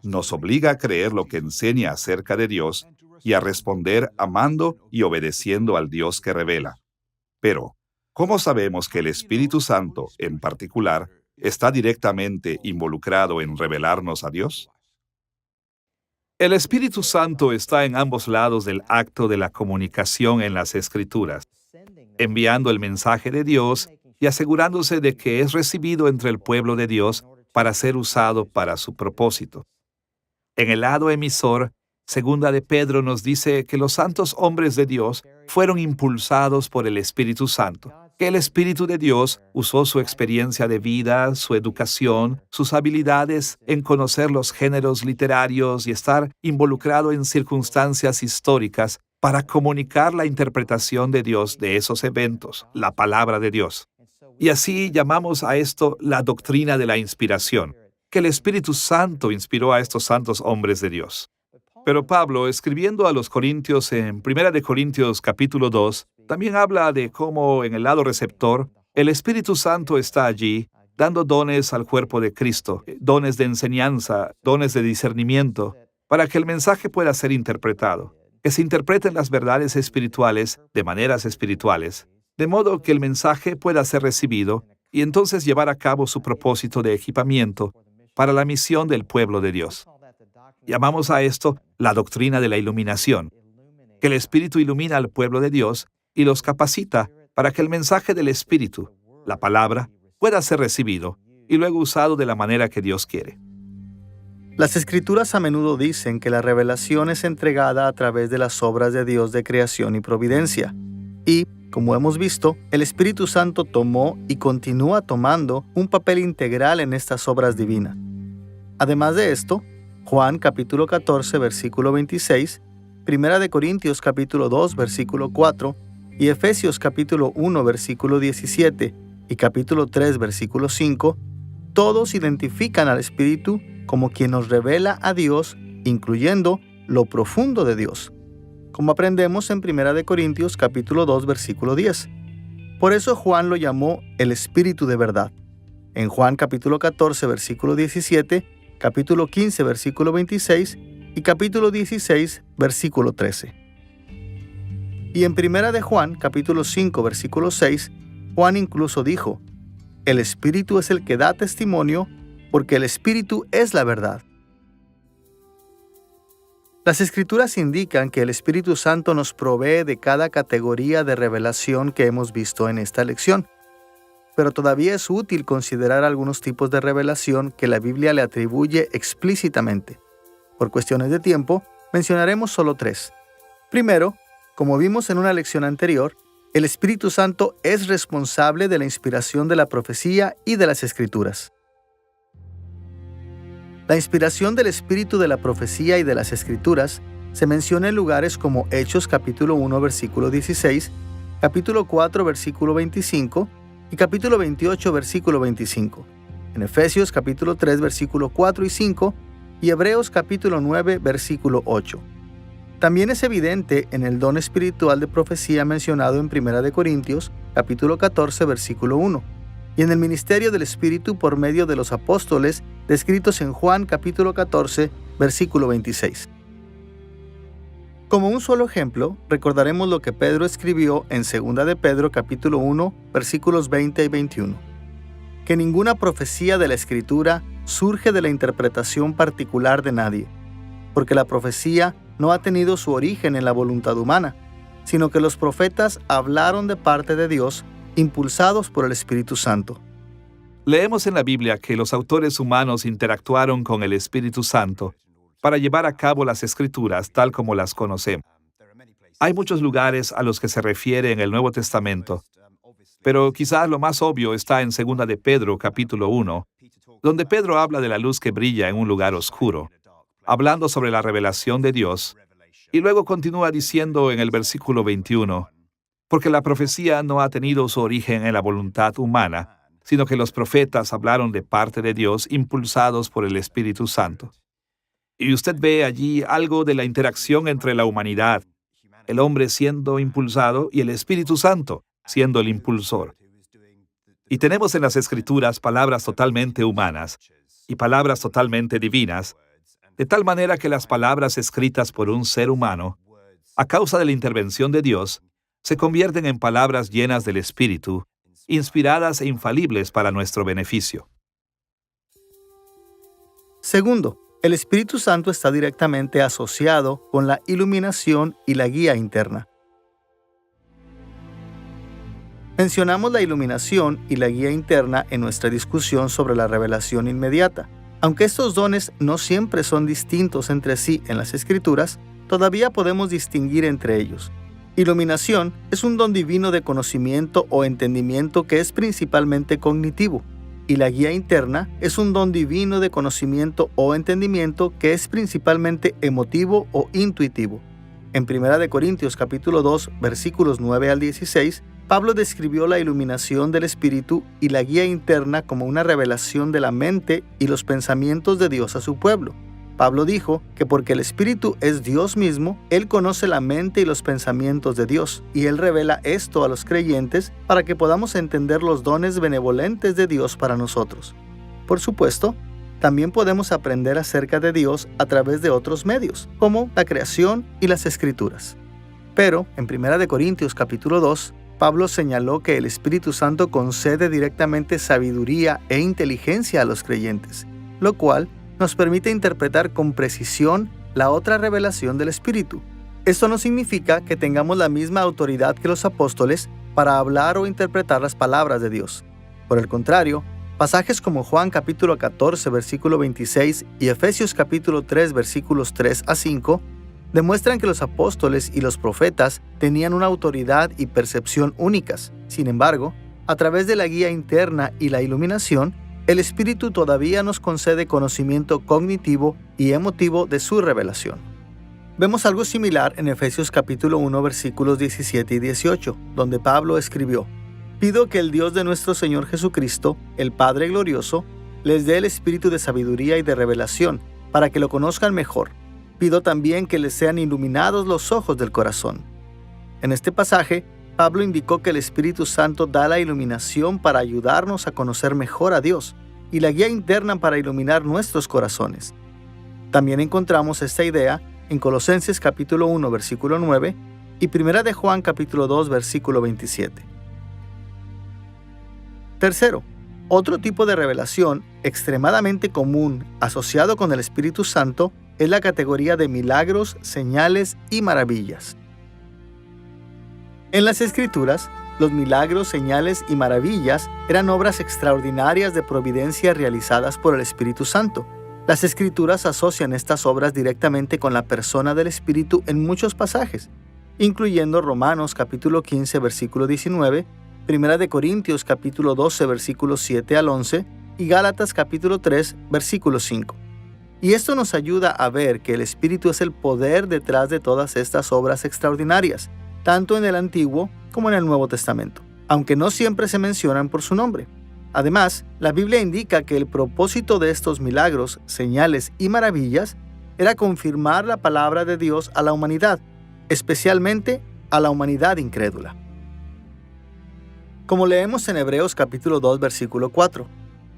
Nos obliga a creer lo que enseña acerca de Dios y a responder amando y obedeciendo al Dios que revela. Pero, ¿cómo sabemos que el Espíritu Santo, en particular, está directamente involucrado en revelarnos a Dios? El Espíritu Santo está en ambos lados del acto de la comunicación en las Escrituras, enviando el mensaje de Dios y asegurándose de que es recibido entre el pueblo de Dios para ser usado para su propósito. En el lado emisor, Segunda de Pedro nos dice que los santos hombres de Dios fueron impulsados por el Espíritu Santo, que el Espíritu de Dios usó su experiencia de vida, su educación, sus habilidades en conocer los géneros literarios y estar involucrado en circunstancias históricas para comunicar la interpretación de Dios de esos eventos, la palabra de Dios. Y así llamamos a esto la doctrina de la inspiración, que el Espíritu Santo inspiró a estos santos hombres de Dios. Pero Pablo, escribiendo a los Corintios en 1 de Corintios capítulo 2, también habla de cómo en el lado receptor, el Espíritu Santo está allí, dando dones al cuerpo de Cristo, dones de enseñanza, dones de discernimiento, para que el mensaje pueda ser interpretado, que se interpreten las verdades espirituales de maneras espirituales, de modo que el mensaje pueda ser recibido y entonces llevar a cabo su propósito de equipamiento para la misión del pueblo de Dios. Llamamos a esto la doctrina de la iluminación, que el Espíritu ilumina al pueblo de Dios y los capacita para que el mensaje del Espíritu, la palabra, pueda ser recibido y luego usado de la manera que Dios quiere. Las Escrituras a menudo dicen que la revelación es entregada a través de las obras de Dios de creación y providencia. Y, como hemos visto, el Espíritu Santo tomó y continúa tomando un papel integral en estas obras divinas. Además de esto, Juan capítulo 14, versículo 26, 1 de Corintios capítulo 2, versículo 4, y Efesios capítulo 1, versículo 17, y capítulo 3, versículo 5, todos identifican al Espíritu como quien nos revela a Dios, incluyendo lo profundo de Dios, como aprendemos en 1 de Corintios capítulo 2, versículo 10. Por eso Juan lo llamó el Espíritu de verdad. En Juan capítulo 14, versículo 17, capítulo 15, versículo 26 y capítulo 16, versículo 13. Y en 1 de Juan, capítulo 5, versículo 6, Juan incluso dijo, el Espíritu es el que da testimonio, porque el Espíritu es la verdad. Las Escrituras indican que el Espíritu Santo nos provee de cada categoría de revelación que hemos visto en esta lección. Pero todavía es útil considerar algunos tipos de revelación que la Biblia le atribuye explícitamente. Por cuestiones de tiempo, mencionaremos solo 3. Primero, como vimos en una lección anterior, el Espíritu Santo es responsable de la inspiración de la profecía y de las Escrituras. La inspiración del Espíritu de la profecía y de las Escrituras se menciona en lugares como Hechos capítulo 1, versículo 16, capítulo 4, versículo 25, y capítulo 28, versículo 25, en Efesios capítulo 3, versículo 4 y 5, y Hebreos capítulo 9, versículo 8. También es evidente en el don espiritual de profecía mencionado en 1 de Corintios capítulo 14, versículo 1, y en el ministerio del Espíritu por medio de los apóstoles descritos en Juan capítulo 14, versículo 26. Como un solo ejemplo, recordaremos lo que Pedro escribió en 2 de Pedro capítulo 1, versículos 20 y 21. Que ninguna profecía de la Escritura surge de la interpretación particular de nadie, porque la profecía no ha tenido su origen en la voluntad humana, sino que los profetas hablaron de parte de Dios, impulsados por el Espíritu Santo. Leemos en la Biblia que los autores humanos interactuaron con el Espíritu Santo para llevar a cabo las Escrituras tal como las conocemos. Hay muchos lugares a los que se refiere en el Nuevo Testamento, pero quizás lo más obvio está en 2 de Pedro capítulo 1, donde Pedro habla de la luz que brilla en un lugar oscuro, hablando sobre la revelación de Dios, y luego continúa diciendo en el versículo 21, porque la profecía no ha tenido su origen en la voluntad humana, sino que los profetas hablaron de parte de Dios impulsados por el Espíritu Santo. Y usted ve allí algo de la interacción entre la humanidad, el hombre siendo impulsado y el Espíritu Santo siendo el impulsor. Y tenemos en las Escrituras palabras totalmente humanas y palabras totalmente divinas, de tal manera que las palabras escritas por un ser humano, a causa de la intervención de Dios, se convierten en palabras llenas del Espíritu, inspiradas e infalibles para nuestro beneficio. Segundo, el Espíritu Santo está directamente asociado con la iluminación y la guía interna. Mencionamos la iluminación y la guía interna en nuestra discusión sobre la revelación inmediata. Aunque estos dones no siempre son distintos entre sí en las Escrituras, todavía podemos distinguir entre ellos. Iluminación es un don divino de conocimiento o entendimiento que es principalmente cognitivo, y la guía interna es un don divino de conocimiento o entendimiento que es principalmente emotivo o intuitivo. En 1 Corintios capítulo 2, versículos 9 al 16, Pablo describió la iluminación del Espíritu y la guía interna como una revelación de la mente y los pensamientos de Dios a su pueblo. Pablo dijo que porque el Espíritu es Dios mismo, Él conoce la mente y los pensamientos de Dios, y Él revela esto a los creyentes para que podamos entender los dones benevolentes de Dios para nosotros. Por supuesto, también podemos aprender acerca de Dios a través de otros medios, como la creación y las Escrituras. Pero, en 1 Corintios capítulo 2, Pablo señaló que el Espíritu Santo concede directamente sabiduría e inteligencia a los creyentes, lo cual nos permite interpretar con precisión la otra revelación del Espíritu. Esto no significa que tengamos la misma autoridad que los apóstoles para hablar o interpretar las palabras de Dios. Por el contrario, pasajes como Juan capítulo 14, versículo 26 y Efesios capítulo 3, versículos 3 a 5, demuestran que los apóstoles y los profetas tenían una autoridad y percepción únicas. Sin embargo, a través de la guía interna y la iluminación, el Espíritu todavía nos concede conocimiento cognitivo y emotivo de su revelación. Vemos algo similar en Efesios capítulo 1, versículos 17 y 18, donde Pablo escribió: «Pido que el Dios de nuestro Señor Jesucristo, el Padre glorioso, les dé el espíritu de sabiduría y de revelación, para que lo conozcan mejor. Pido también que les sean iluminados los ojos del corazón». En este pasaje, Pablo indicó que el Espíritu Santo da la iluminación para ayudarnos a conocer mejor a Dios y la guía interna para iluminar nuestros corazones. También encontramos esta idea en Colosenses capítulo 1, versículo 9 y 1 de Juan capítulo 2, versículo 27. Tercero, otro tipo de revelación extremadamente común asociado con el Espíritu Santo es la categoría de milagros, señales y maravillas. En las Escrituras, los milagros, señales y maravillas eran obras extraordinarias de providencia realizadas por el Espíritu Santo. Las Escrituras asocian estas obras directamente con la persona del Espíritu en muchos pasajes, incluyendo Romanos capítulo 15, versículo 19, 1 Corintios capítulo 12, versículos 7 al 11 y Gálatas capítulo 3, versículo 5. Y esto nos ayuda a ver que el Espíritu es el poder detrás de todas estas obras extraordinarias, tanto en el Antiguo como en el Nuevo Testamento, aunque no siempre se mencionan por su nombre. Además, la Biblia indica que el propósito de estos milagros, señales y maravillas era confirmar la palabra de Dios a la humanidad, especialmente a la humanidad incrédula. como leemos en Hebreos capítulo 2, versículo 4,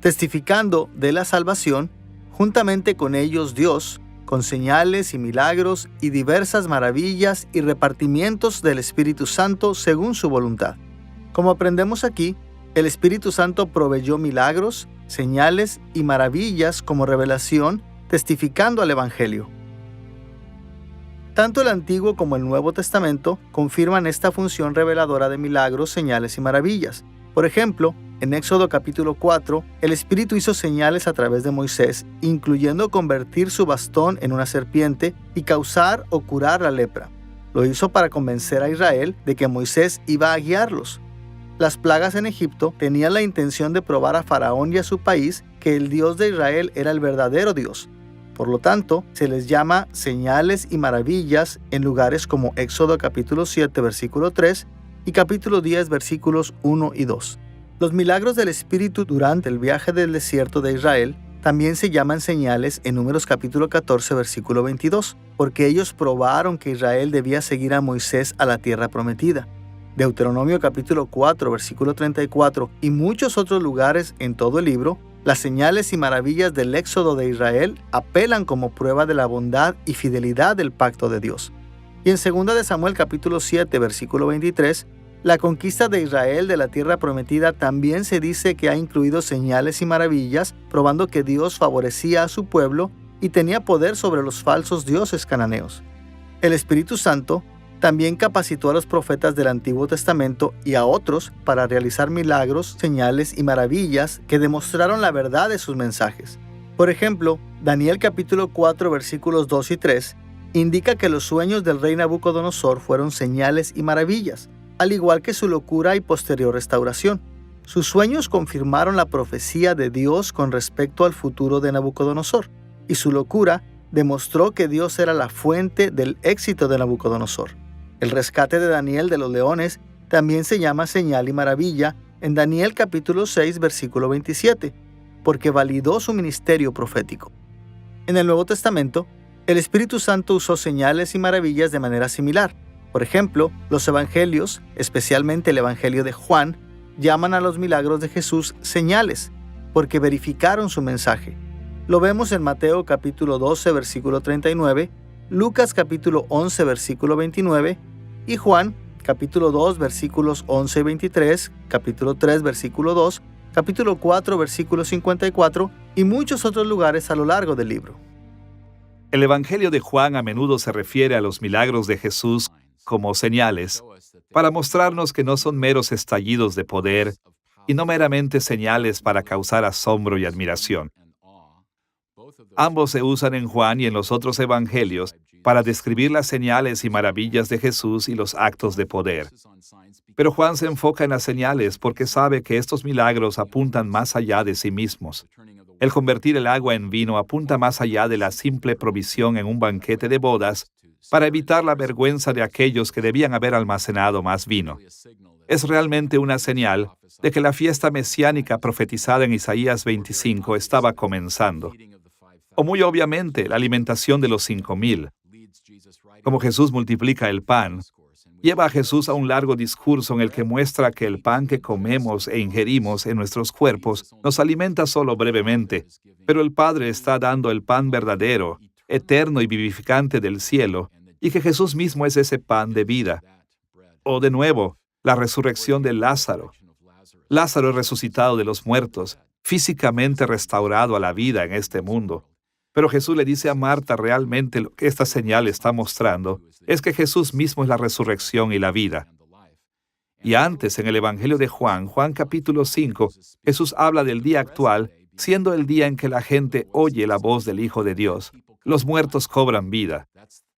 testificando de la salvación, juntamente con ellos Dios, con señales y milagros y diversas maravillas y repartimientos del Espíritu Santo según su voluntad. Como aprendemos aquí, el Espíritu Santo proveyó milagros, señales y maravillas como revelación, testificando al Evangelio. Tanto el Antiguo como el Nuevo Testamento confirman esta función reveladora de milagros, señales y maravillas. Por ejemplo, en Éxodo capítulo 4, el Espíritu hizo señales a través de Moisés, incluyendo convertir su bastón en una serpiente y causar o curar la lepra. Lo hizo para convencer a Israel de que Moisés iba a guiarlos. Las plagas en Egipto tenían la intención de probar a Faraón y a su país que el Dios de Israel era el verdadero Dios. Por lo tanto, se les llama señales y maravillas en lugares como Éxodo capítulo 7, versículo 3 y capítulo 10, versículos 1 y 2. Los milagros del Espíritu durante el viaje del desierto de Israel también se llaman señales en Números capítulo 14, versículo 22, porque ellos probaron que Israel debía seguir a Moisés a la tierra prometida. Deuteronomio capítulo 4, versículo 34 y muchos otros lugares en todo el libro, las señales y maravillas del éxodo de Israel apelan como prueba de la bondad y fidelidad del pacto de Dios. Y en 2 de Samuel capítulo 7, versículo 23, la conquista de Israel de la tierra prometida también se dice que ha incluido señales y maravillas, probando que Dios favorecía a su pueblo y tenía poder sobre los falsos dioses cananeos. El Espíritu Santo también capacitó a los profetas del Antiguo Testamento y a otros para realizar milagros, señales y maravillas que demostraron la verdad de sus mensajes. Por ejemplo, Daniel capítulo 4 versículos 2 y 3 indica que los sueños del rey Nabucodonosor fueron señales y maravillas, al igual que su locura y posterior restauración. Sus sueños confirmaron la profecía de Dios con respecto al futuro de Nabucodonosor, y su locura demostró que Dios era la fuente del éxito de Nabucodonosor. El rescate de Daniel de los leones también se llama señal y maravilla en Daniel capítulo 6, versículo 27, porque validó su ministerio profético. En el Nuevo Testamento, el Espíritu Santo usó señales y maravillas de manera similar. Por ejemplo, los evangelios, especialmente el Evangelio de Juan, llaman a los milagros de Jesús señales, porque verificaron su mensaje. Lo vemos en Mateo capítulo 12, versículo 39, Lucas capítulo 11, versículo 29, y Juan capítulo 2, versículos 11 y 23, capítulo 3, versículo 2, capítulo 4, versículo 54, y muchos otros lugares a lo largo del libro. El Evangelio de Juan a menudo se refiere a los milagros de Jesús como señales, para mostrarnos que no son meros estallidos de poder y no meramente señales para causar asombro y admiración. Ambos se usan en Juan y en los otros evangelios para describir las señales y maravillas de Jesús y los actos de poder. Pero Juan se enfoca en las señales porque sabe que estos milagros apuntan más allá de sí mismos. El convertir el agua en vino apunta más allá de la simple provisión en un banquete de bodas para evitar la vergüenza de aquellos que debían haber almacenado más vino. Es realmente una señal de que la fiesta mesiánica profetizada en Isaías 25 estaba comenzando. O muy obviamente, la alimentación de los 5,000. Como Jesús multiplica el pan, lleva a Jesús a un largo discurso en el que muestra que el pan que comemos e ingerimos en nuestros cuerpos nos alimenta solo brevemente, pero el Padre está dando el pan verdadero, eterno y vivificante del cielo, y que Jesús mismo es ese pan de vida. O de nuevo, la resurrección de Lázaro. Lázaro es resucitado de los muertos, físicamente restaurado a la vida en este mundo. Pero Jesús le dice a Marta realmente lo que esta señal está mostrando es que Jesús mismo es la resurrección y la vida. Y antes, en el Evangelio de Juan, Juan capítulo 5, Jesús habla del día actual, siendo el día en que la gente oye la voz del Hijo de Dios. Los muertos cobran vida.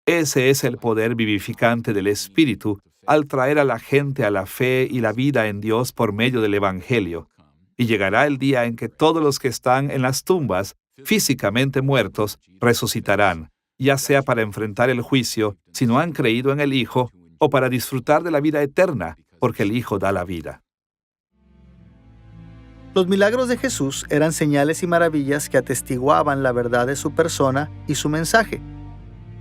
Ese es el poder vivificante del Espíritu al traer a la gente a la fe y la vida en Dios por medio del Evangelio. Y llegará el día en que todos los que están en las tumbas, físicamente muertos, resucitarán, ya sea para enfrentar el juicio, si no han creído en el Hijo, o para disfrutar de la vida eterna, porque el Hijo da la vida. Los milagros de Jesús eran señales y maravillas que atestiguaban la verdad de su persona y su mensaje.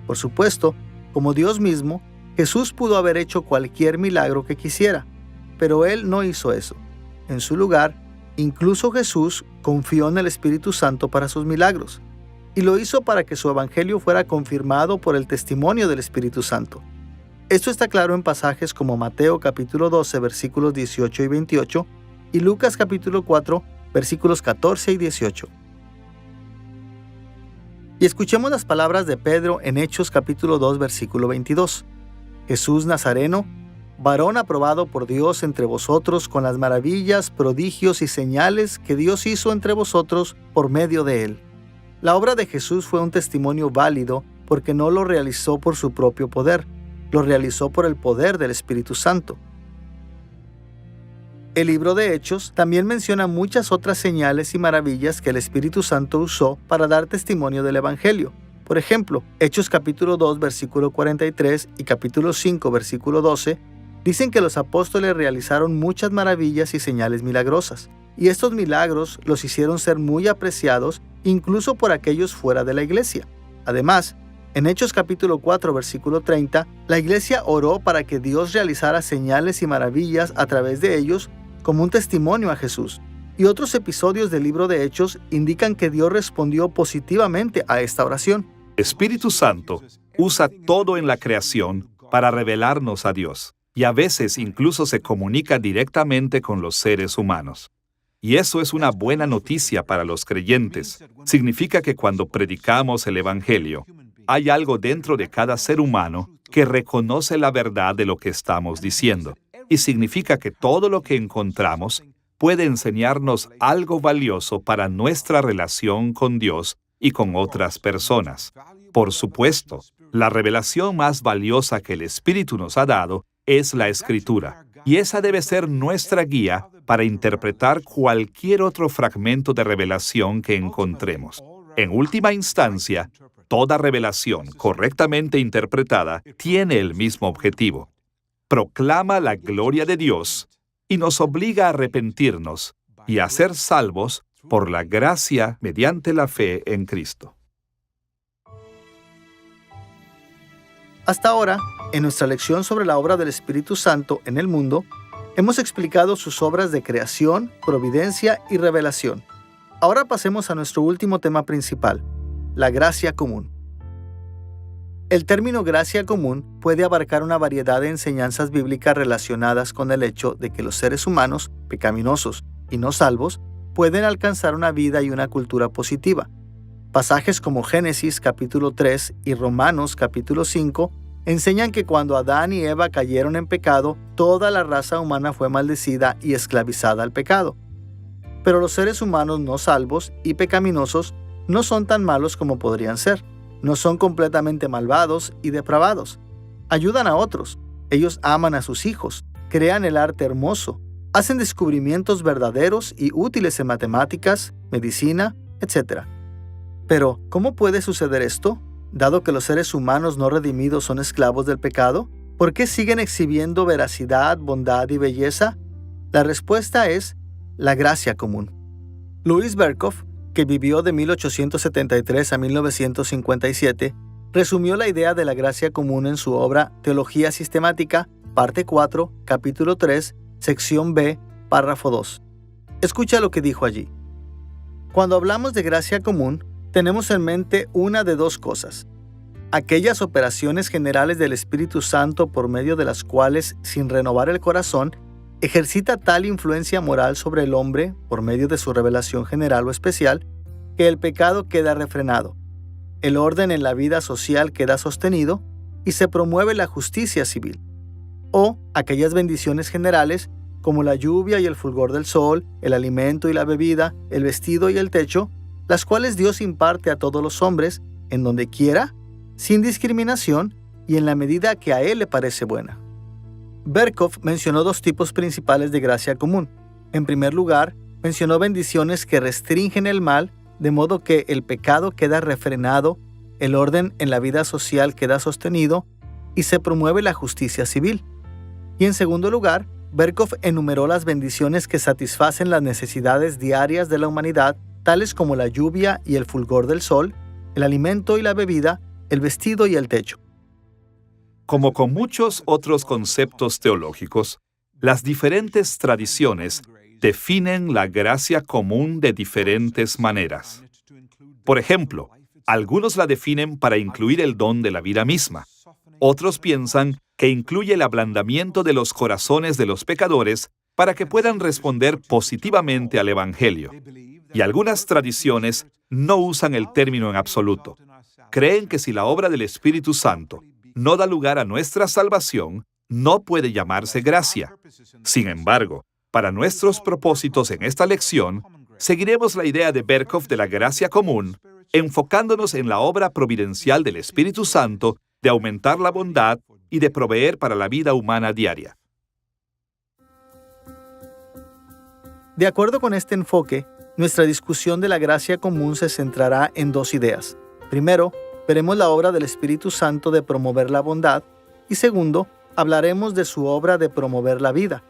Por supuesto, como Dios mismo, Jesús pudo haber hecho cualquier milagro que quisiera, pero Él no hizo eso. En su lugar, incluso Jesús confió en el Espíritu Santo para sus milagros, y lo hizo para que su evangelio fuera confirmado por el testimonio del Espíritu Santo. Esto está claro en pasajes como Mateo capítulo 12, versículos 18 y 28, y Lucas capítulo 4, versículos 14 y 18. Y escuchemos las palabras de Pedro en Hechos capítulo 2, versículo 22. Jesús Nazareno, varón aprobado por Dios entre vosotros con las maravillas, prodigios y señales que Dios hizo entre vosotros por medio de él. La obra de Jesús fue un testimonio válido porque no lo realizó por su propio poder, lo realizó por el poder del Espíritu Santo. El libro de Hechos también menciona muchas otras señales y maravillas que el Espíritu Santo usó para dar testimonio del Evangelio. Por ejemplo, Hechos capítulo 2, versículo 43 y capítulo 5, versículo 12, dicen que los apóstoles realizaron muchas maravillas y señales milagrosas, y estos milagros los hicieron ser muy apreciados incluso por aquellos fuera de la iglesia. Además, en Hechos capítulo 4, versículo 30, la iglesia oró para que Dios realizara señales y maravillas a través de ellos como un testimonio a Jesús. Y otros episodios del libro de Hechos indican que Dios respondió positivamente a esta oración. Espíritu Santo usa todo en la creación para revelarnos a Dios, y a veces incluso se comunica directamente con los seres humanos. Y eso es una buena noticia para los creyentes. Significa que cuando predicamos el Evangelio, hay algo dentro de cada ser humano que reconoce la verdad de lo que estamos diciendo. Y significa que todo lo que encontramos puede enseñarnos algo valioso para nuestra relación con Dios y con otras personas. Por supuesto, la revelación más valiosa que el Espíritu nos ha dado es la Escritura, y esa debe ser nuestra guía para interpretar cualquier otro fragmento de revelación que encontremos. En última instancia, toda revelación correctamente interpretada tiene el mismo objetivo: proclama la gloria de Dios y nos obliga a arrepentirnos y a ser salvos por la gracia mediante la fe en Cristo. Hasta ahora, en nuestra lección sobre la obra del Espíritu Santo en el mundo, hemos explicado sus obras de creación, providencia y revelación. Ahora pasemos a nuestro último tema principal, la gracia común. El término gracia común puede abarcar una variedad de enseñanzas bíblicas relacionadas con el hecho de que los seres humanos, pecaminosos y no salvos, pueden alcanzar una vida y una cultura positiva. Pasajes como Génesis capítulo 3 y Romanos capítulo 5 enseñan que cuando Adán y Eva cayeron en pecado, toda la raza humana fue maldecida y esclavizada al pecado. Pero los seres humanos no salvos y pecaminosos no son tan malos como podrían ser. No son completamente malvados y depravados. Ayudan a otros. Ellos aman a sus hijos, crean el arte hermoso, hacen descubrimientos verdaderos y útiles en matemáticas, medicina, etc. Pero, ¿cómo puede suceder esto? Dado que los seres humanos no redimidos son esclavos del pecado, ¿por qué siguen exhibiendo veracidad, bondad y belleza? La respuesta es la gracia común. Louis Berkhof, que vivió de 1873 a 1957, resumió la idea de la gracia común en su obra Teología Sistemática, parte 4, capítulo 3, sección B, párrafo 2. Escucha lo que dijo allí. Cuando hablamos de gracia común, tenemos en mente una de dos cosas: aquellas operaciones generales del Espíritu Santo por medio de las cuales, sin renovar el corazón, ejercita tal influencia moral sobre el hombre, por medio de su revelación general o especial, que el pecado queda refrenado, el orden en la vida social queda sostenido y se promueve la justicia civil. O aquellas bendiciones generales, como la lluvia y el fulgor del sol, el alimento y la bebida, el vestido y el techo, las cuales Dios imparte a todos los hombres, en donde quiera, sin discriminación y en la medida que a Él le parece buena. Berkhof mencionó dos tipos principales de gracia común. En primer lugar, mencionó bendiciones que restringen el mal, de modo que el pecado queda refrenado, el orden en la vida social queda sostenido y se promueve la justicia civil. Y en segundo lugar, Berkhof enumeró las bendiciones que satisfacen las necesidades diarias de la humanidad, tales como la lluvia y el fulgor del sol, el alimento y la bebida, el vestido y el techo. Como con muchos otros conceptos teológicos, Las diferentes tradiciones definen la gracia común de diferentes maneras. Por ejemplo, algunos la definen para incluir el don de la vida misma. Otros piensan que incluye el ablandamiento de los corazones de los pecadores para que puedan responder positivamente al Evangelio. Y algunas tradiciones no usan el término en absoluto. Creen que si la obra del Espíritu Santo no da lugar a nuestra salvación, no puede llamarse gracia. Sin embargo, para nuestros propósitos en esta lección, seguiremos la idea de Berkhof de la gracia común, enfocándonos en la obra providencial del Espíritu Santo de aumentar la bondad y de proveer para la vida humana diaria. De acuerdo con este enfoque, nuestra discusión de la gracia común se centrará en dos ideas. Primero, veremos la obra del Espíritu Santo de promover la bondad y segundo, hablaremos de su obra de promover la vida.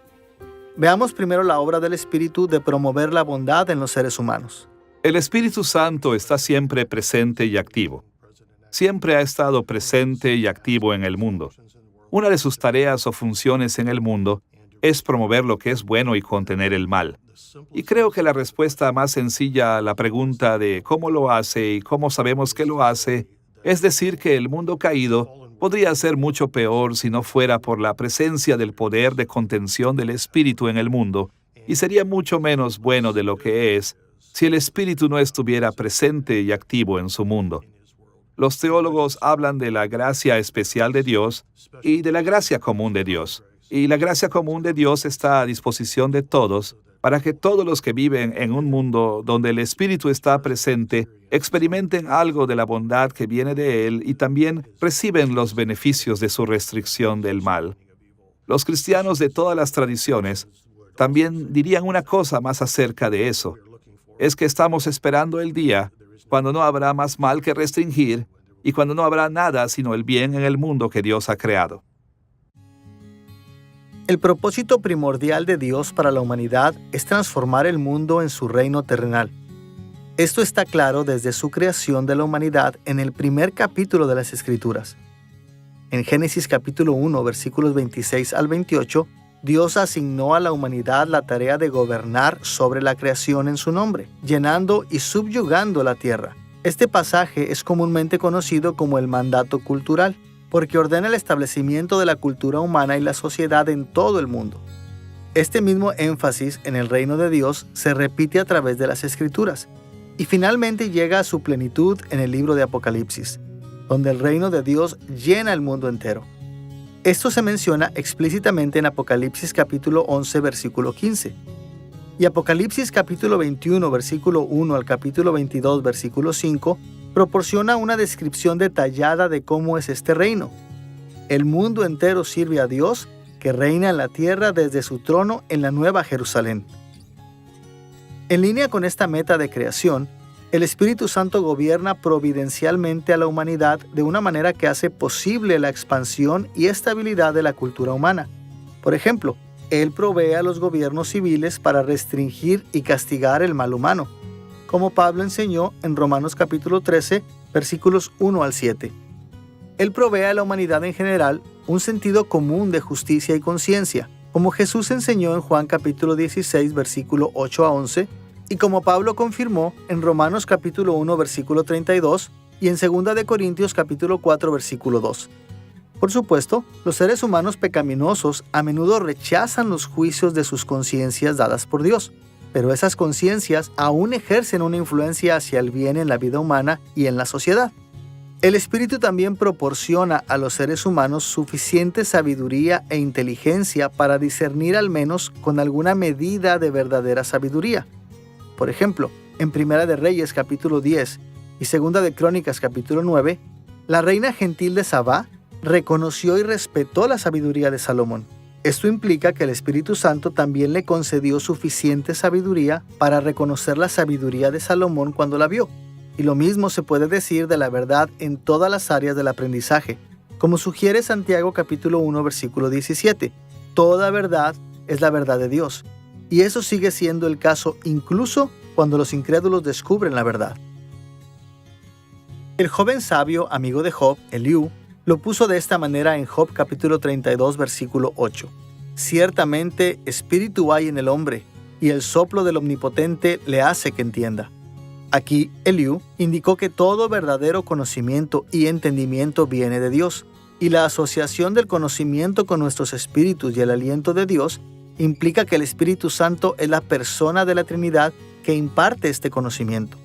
Veamos primero la obra del Espíritu de promover la bondad en los seres humanos. El Espíritu Santo está siempre presente y activo. Siempre ha estado presente y activo en el mundo. Una de sus tareas o funciones en el mundo es promover lo que es bueno y contener el mal. Y creo que la respuesta más sencilla a la pregunta de cómo lo hace y cómo sabemos que lo hace, es decir que el mundo caído podría ser mucho peor si no fuera por la presencia del poder de contención del Espíritu en el mundo, y sería mucho menos bueno de lo que es si el Espíritu no estuviera presente y activo en su mundo. Los teólogos hablan de la gracia especial de Dios y de la gracia común de Dios. Y la gracia común de Dios está a disposición de todos para que todos los que viven en un mundo donde el Espíritu está presente experimenten algo de la bondad que viene de Él y también reciben los beneficios de su restricción del mal. Los cristianos de todas las tradiciones también dirían una cosa más acerca de eso. Es que estamos esperando el día cuando no habrá más mal que restringir y cuando no habrá nada sino el bien en el mundo que Dios ha creado. El propósito primordial de Dios para la humanidad es transformar el mundo en su reino terrenal. Esto está claro desde su creación de la humanidad en el primer capítulo de las Escrituras. En Génesis capítulo 1, versículos 26 al 28, Dios asignó a la humanidad la tarea de gobernar sobre la creación en su nombre, llenando y subyugando la tierra. Este pasaje es comúnmente conocido como el mandato cultural, porque ordena el establecimiento de la cultura humana y la sociedad en todo el mundo. Este mismo énfasis en el reino de Dios se repite a través de las Escrituras, y finalmente llega a su plenitud en el libro de Apocalipsis, donde el reino de Dios llena el mundo entero. Esto se menciona explícitamente en Apocalipsis capítulo 11, versículo 15. Y Apocalipsis capítulo 21, versículo 1 al capítulo 22, versículo 5, proporciona una descripción detallada de cómo es este reino. El mundo entero sirve a Dios, que reina en la tierra desde su trono en la Nueva Jerusalén. En línea con esta meta de creación, el Espíritu Santo gobierna providencialmente a la humanidad de una manera que hace posible la expansión y estabilidad de la cultura humana. Por ejemplo, Él provee a los gobiernos civiles para restringir y castigar el mal humano, como Pablo enseñó en Romanos capítulo 13, versículos 1 al 7. Él provee a la humanidad en general un sentido común de justicia y conciencia, como Jesús enseñó en Juan capítulo 16, versículo 8 a 11, y como Pablo confirmó en Romanos capítulo 1, versículo 32, y en 2 de Corintios capítulo 4, versículo 2. Por supuesto, los seres humanos pecaminosos a menudo rechazan los juicios de sus conciencias dadas por Dios, pero esas conciencias aún ejercen una influencia hacia el bien en la vida humana y en la sociedad. El Espíritu también proporciona a los seres humanos suficiente sabiduría e inteligencia para discernir al menos con alguna medida de verdadera sabiduría. Por ejemplo, en Primera de Reyes capítulo 10 y Segunda de Crónicas capítulo 9, la reina gentil de Sabá reconoció y respetó la sabiduría de Salomón. Esto implica que el Espíritu Santo también le concedió suficiente sabiduría para reconocer la sabiduría de Salomón cuando la vio. Y lo mismo se puede decir de la verdad en todas las áreas del aprendizaje, como sugiere Santiago capítulo 1, versículo 17. Toda verdad es la verdad de Dios. Y eso sigue siendo el caso incluso cuando los incrédulos descubren la verdad. El joven sabio, amigo de Job, Eliú, lo puso de esta manera en Job capítulo 32, versículo 8. Ciertamente, espíritu hay en el hombre, y el soplo del Omnipotente le hace que entienda. Aquí, Eliú indicó que todo verdadero conocimiento y entendimiento viene de Dios, y la asociación del conocimiento con nuestros espíritus y el aliento de Dios implica que el Espíritu Santo es la persona de la Trinidad que imparte este conocimiento.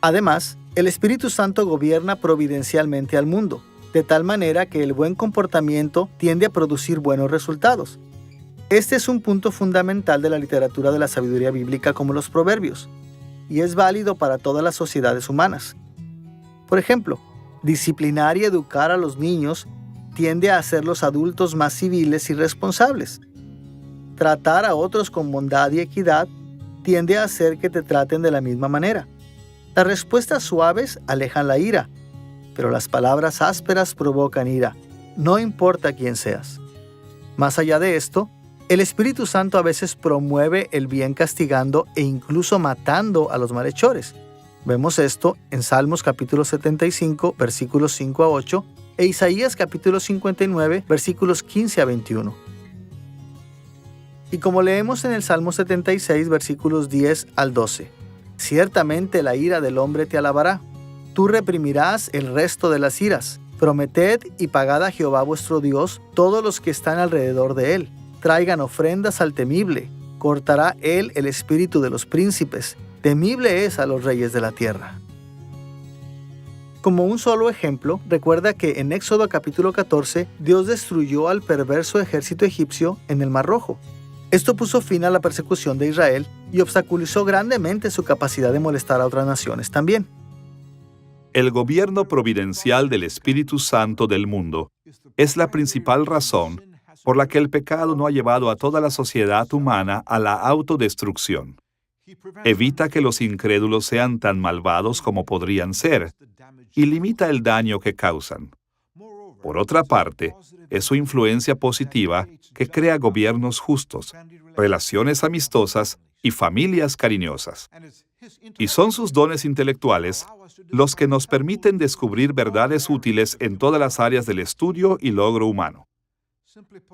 Además, el Espíritu Santo gobierna providencialmente al mundo, de tal manera que el buen comportamiento tiende a producir buenos resultados. Este es un punto fundamental de la literatura de la sabiduría bíblica como los proverbios, y es válido para todas las sociedades humanas. Por ejemplo, disciplinar y educar a los niños tiende a hacer los adultos más civiles y responsables. Tratar a otros con bondad y equidad tiende a hacer que te traten de la misma manera. Las respuestas suaves alejan la ira, pero las palabras ásperas provocan ira, no importa quién seas. Más allá de esto, el Espíritu Santo a veces promueve el bien castigando e incluso matando a los malhechores. Vemos esto en Salmos capítulo 75, versículos 5 a 8, e Isaías capítulo 59, versículos 15 a 21. Y como leemos en el Salmo 76, versículos 10 al 12, ciertamente la ira del hombre te alabará. Tú reprimirás el resto de las iras. Prometed y pagad a Jehová vuestro Dios todos los que están alrededor de él. Traigan ofrendas al temible. Cortará él el espíritu de los príncipes. Temible es a los reyes de la tierra. Como un solo ejemplo, recuerda que en Éxodo capítulo 14, Dios destruyó al perverso ejército egipcio en el Mar Rojo. Esto puso fin a la persecución de Israel y obstaculizó grandemente su capacidad de molestar a otras naciones también. El gobierno providencial del Espíritu Santo del mundo es la principal razón por la que el pecado no ha llevado a toda la sociedad humana a la autodestrucción. Evita que los incrédulos sean tan malvados como podrían ser y limita el daño que causan. Por otra parte, es su influencia positiva que crea gobiernos justos, relaciones amistosas y familias cariñosas. Y son sus dones intelectuales los que nos permiten descubrir verdades útiles en todas las áreas del estudio y logro humano.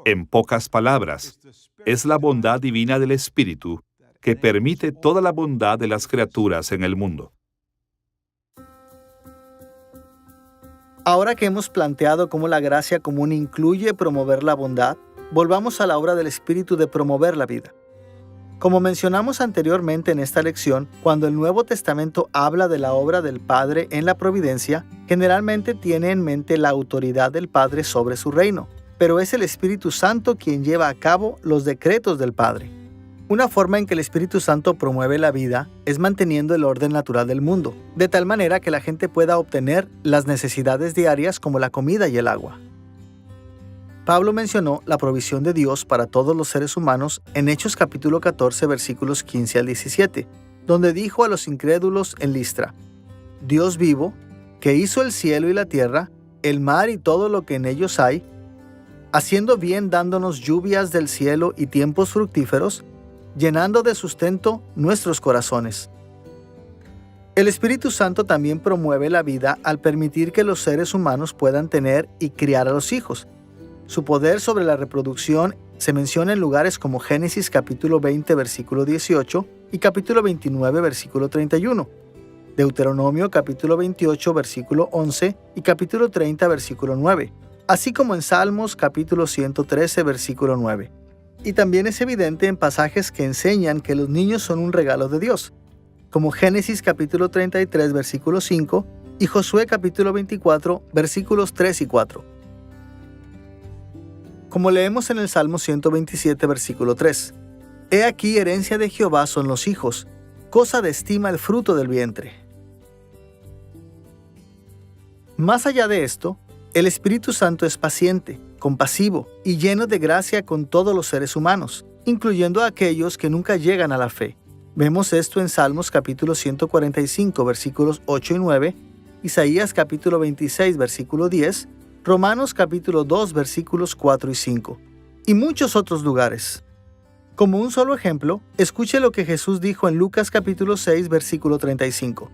En pocas palabras, es la bondad divina del Espíritu que permite toda la bondad de las criaturas en el mundo. Ahora que hemos planteado cómo la gracia común incluye promover la bondad, volvamos a la obra del Espíritu de promover la vida. Como mencionamos anteriormente en esta lección, cuando el Nuevo Testamento habla de la obra del Padre en la providencia, generalmente tiene en mente la autoridad del Padre sobre su reino, pero es el Espíritu Santo quien lleva a cabo los decretos del Padre. Una forma en que el Espíritu Santo promueve la vida es manteniendo el orden natural del mundo, de tal manera que la gente pueda obtener las necesidades diarias como la comida y el agua. Pablo mencionó la provisión de Dios para todos los seres humanos en Hechos capítulo 14, versículos 15 al 17, donde dijo a los incrédulos en Listra: Dios vivo, que hizo el cielo y la tierra, el mar y todo lo que en ellos hay, haciendo bien dándonos lluvias del cielo y tiempos fructíferos, llenando de sustento nuestros corazones. El Espíritu Santo también promueve la vida al permitir que los seres humanos puedan tener y criar a los hijos. Su poder sobre la reproducción se menciona en lugares como Génesis capítulo 20, versículo 18 y capítulo 29, versículo 31, Deuteronomio capítulo 28, versículo 11 y capítulo 30, versículo 9, así como en Salmos capítulo 113, versículo 9. Y también es evidente en pasajes que enseñan que los niños son un regalo de Dios, como Génesis capítulo 33, versículo 5 y Josué capítulo 24, versículos 3 y 4. Como leemos en el Salmo 127, versículo 3, He aquí herencia de Jehová son los hijos, cosa de estima el fruto del vientre. Más allá de esto, el Espíritu Santo es paciente, compasivo y lleno de gracia con todos los seres humanos, incluyendo a aquellos que nunca llegan a la fe. Vemos esto en Salmos capítulo 145, versículos 8 y 9, Isaías capítulo 26, versículo 10, Romanos capítulo 2, versículos 4 y 5, y muchos otros lugares. Como un solo ejemplo, escuche lo que Jesús dijo en Lucas capítulo 6, versículo 35.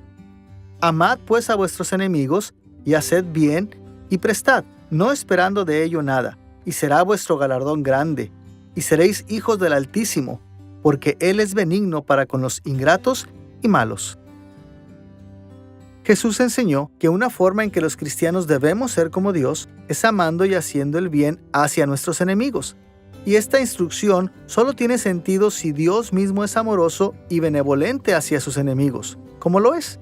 Amad pues a vuestros enemigos, y haced bien, y prestad, no esperando de ello nada, y será vuestro galardón grande, y seréis hijos del Altísimo, porque Él es benigno para con los ingratos y malos. Jesús enseñó que una forma en que los cristianos debemos ser como Dios es amando y haciendo el bien hacia nuestros enemigos. Y esta instrucción solo tiene sentido si Dios mismo es amoroso y benevolente hacia sus enemigos, como lo es.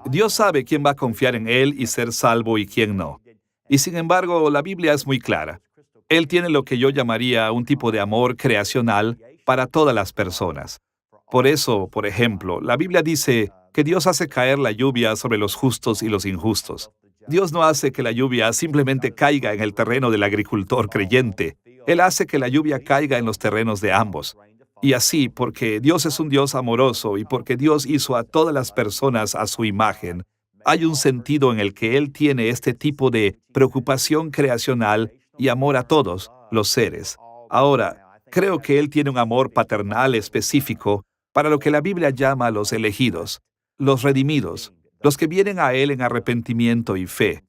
Dios sabe quién va a confiar en Él y ser salvo y quién no. Y sin embargo, la Biblia es muy clara. Él tiene lo que yo llamaría un tipo de amor creacional para todas las personas. Por eso, por ejemplo, la Biblia dice que Dios hace caer la lluvia sobre los justos y los injustos. Dios no hace que la lluvia simplemente caiga en el terreno del agricultor creyente. Él hace que la lluvia caiga en los terrenos de ambos. Y así, porque Dios es un Dios amoroso y porque Dios hizo a todas las personas a su imagen, hay un sentido en el que Él tiene este tipo de preocupación creacional y amor a todos los seres. Ahora, creo que Él tiene un amor paternal específico para lo que la Biblia llama a los elegidos, los redimidos, los que vienen a Él en arrepentimiento y fe.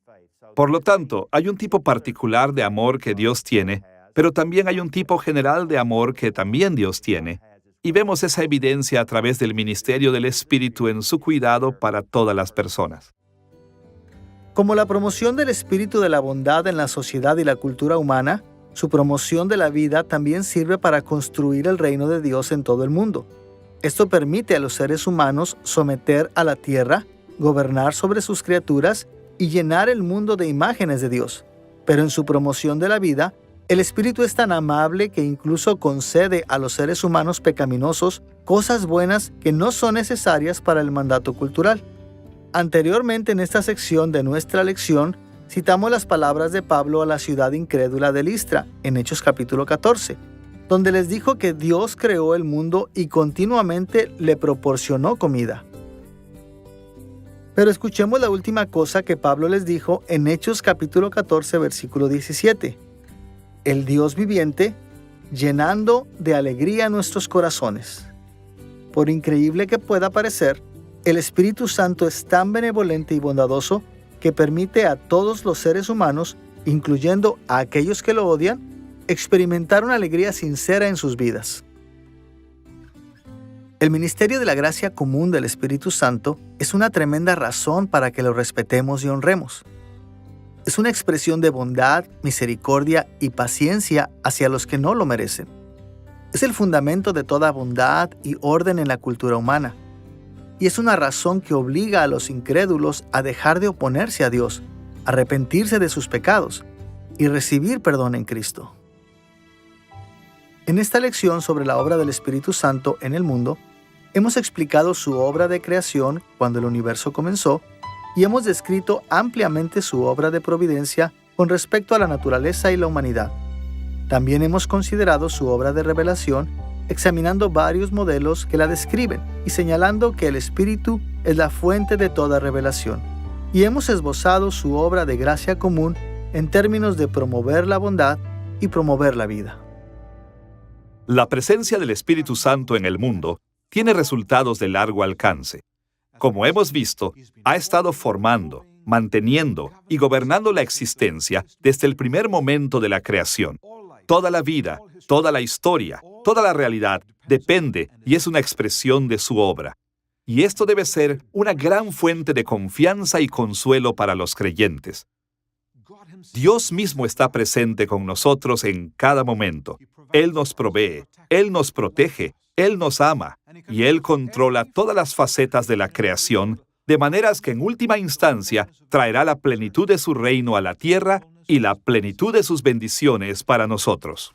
Por lo tanto, hay un tipo particular de amor que Dios tiene, pero también hay un tipo general de amor que también Dios tiene. Y vemos esa evidencia a través del ministerio del Espíritu en su cuidado para todas las personas. Como la promoción del espíritu de la bondad en la sociedad y la cultura humana, su promoción de la vida también sirve para construir el reino de Dios en todo el mundo. Esto permite a los seres humanos someter a la tierra, gobernar sobre sus criaturas y llenar el mundo de imágenes de Dios. Pero en su promoción de la vida, el Espíritu es tan amable que incluso concede a los seres humanos pecaminosos cosas buenas que no son necesarias para el mandato cultural. Anteriormente en esta sección de nuestra lección, citamos las palabras de Pablo a la ciudad incrédula de Listra, en Hechos capítulo 14, donde les dijo que Dios creó el mundo y continuamente le proporcionó comida. Pero escuchemos la última cosa que Pablo les dijo en Hechos capítulo 14, versículo 17. El Dios viviente, llenando de alegría nuestros corazones. Por increíble que pueda parecer, el Espíritu Santo es tan benevolente y bondadoso que permite a todos los seres humanos, incluyendo a aquellos que lo odian, experimentar una alegría sincera en sus vidas. El ministerio de la gracia común del Espíritu Santo es una tremenda razón para que lo respetemos y honremos. Es una expresión de bondad, misericordia y paciencia hacia los que no lo merecen. Es el fundamento de toda bondad y orden en la cultura humana. Y es una razón que obliga a los incrédulos a dejar de oponerse a Dios, arrepentirse de sus pecados y recibir perdón en Cristo. En esta lección sobre la obra del Espíritu Santo en el mundo, hemos explicado su obra de creación cuando el universo comenzó y hemos descrito ampliamente su obra de providencia con respecto a la naturaleza y la humanidad. También hemos considerado su obra de revelación, examinando varios modelos que la describen y señalando que el Espíritu es la fuente de toda revelación. Y hemos esbozado su obra de gracia común en términos de promover la bondad y promover la vida. La presencia del Espíritu Santo en el mundo tiene resultados de largo alcance. Como hemos visto, ha estado formando, manteniendo y gobernando la existencia desde el primer momento de la creación. Toda la vida, toda la historia, toda la realidad depende y es una expresión de su obra. Y esto debe ser una gran fuente de confianza y consuelo para los creyentes. Dios mismo está presente con nosotros en cada momento. Él nos provee, Él nos protege, Él nos ama y Él controla todas las facetas de la creación, de maneras que en última instancia traerá la plenitud de su reino a la tierra y la plenitud de sus bendiciones para nosotros.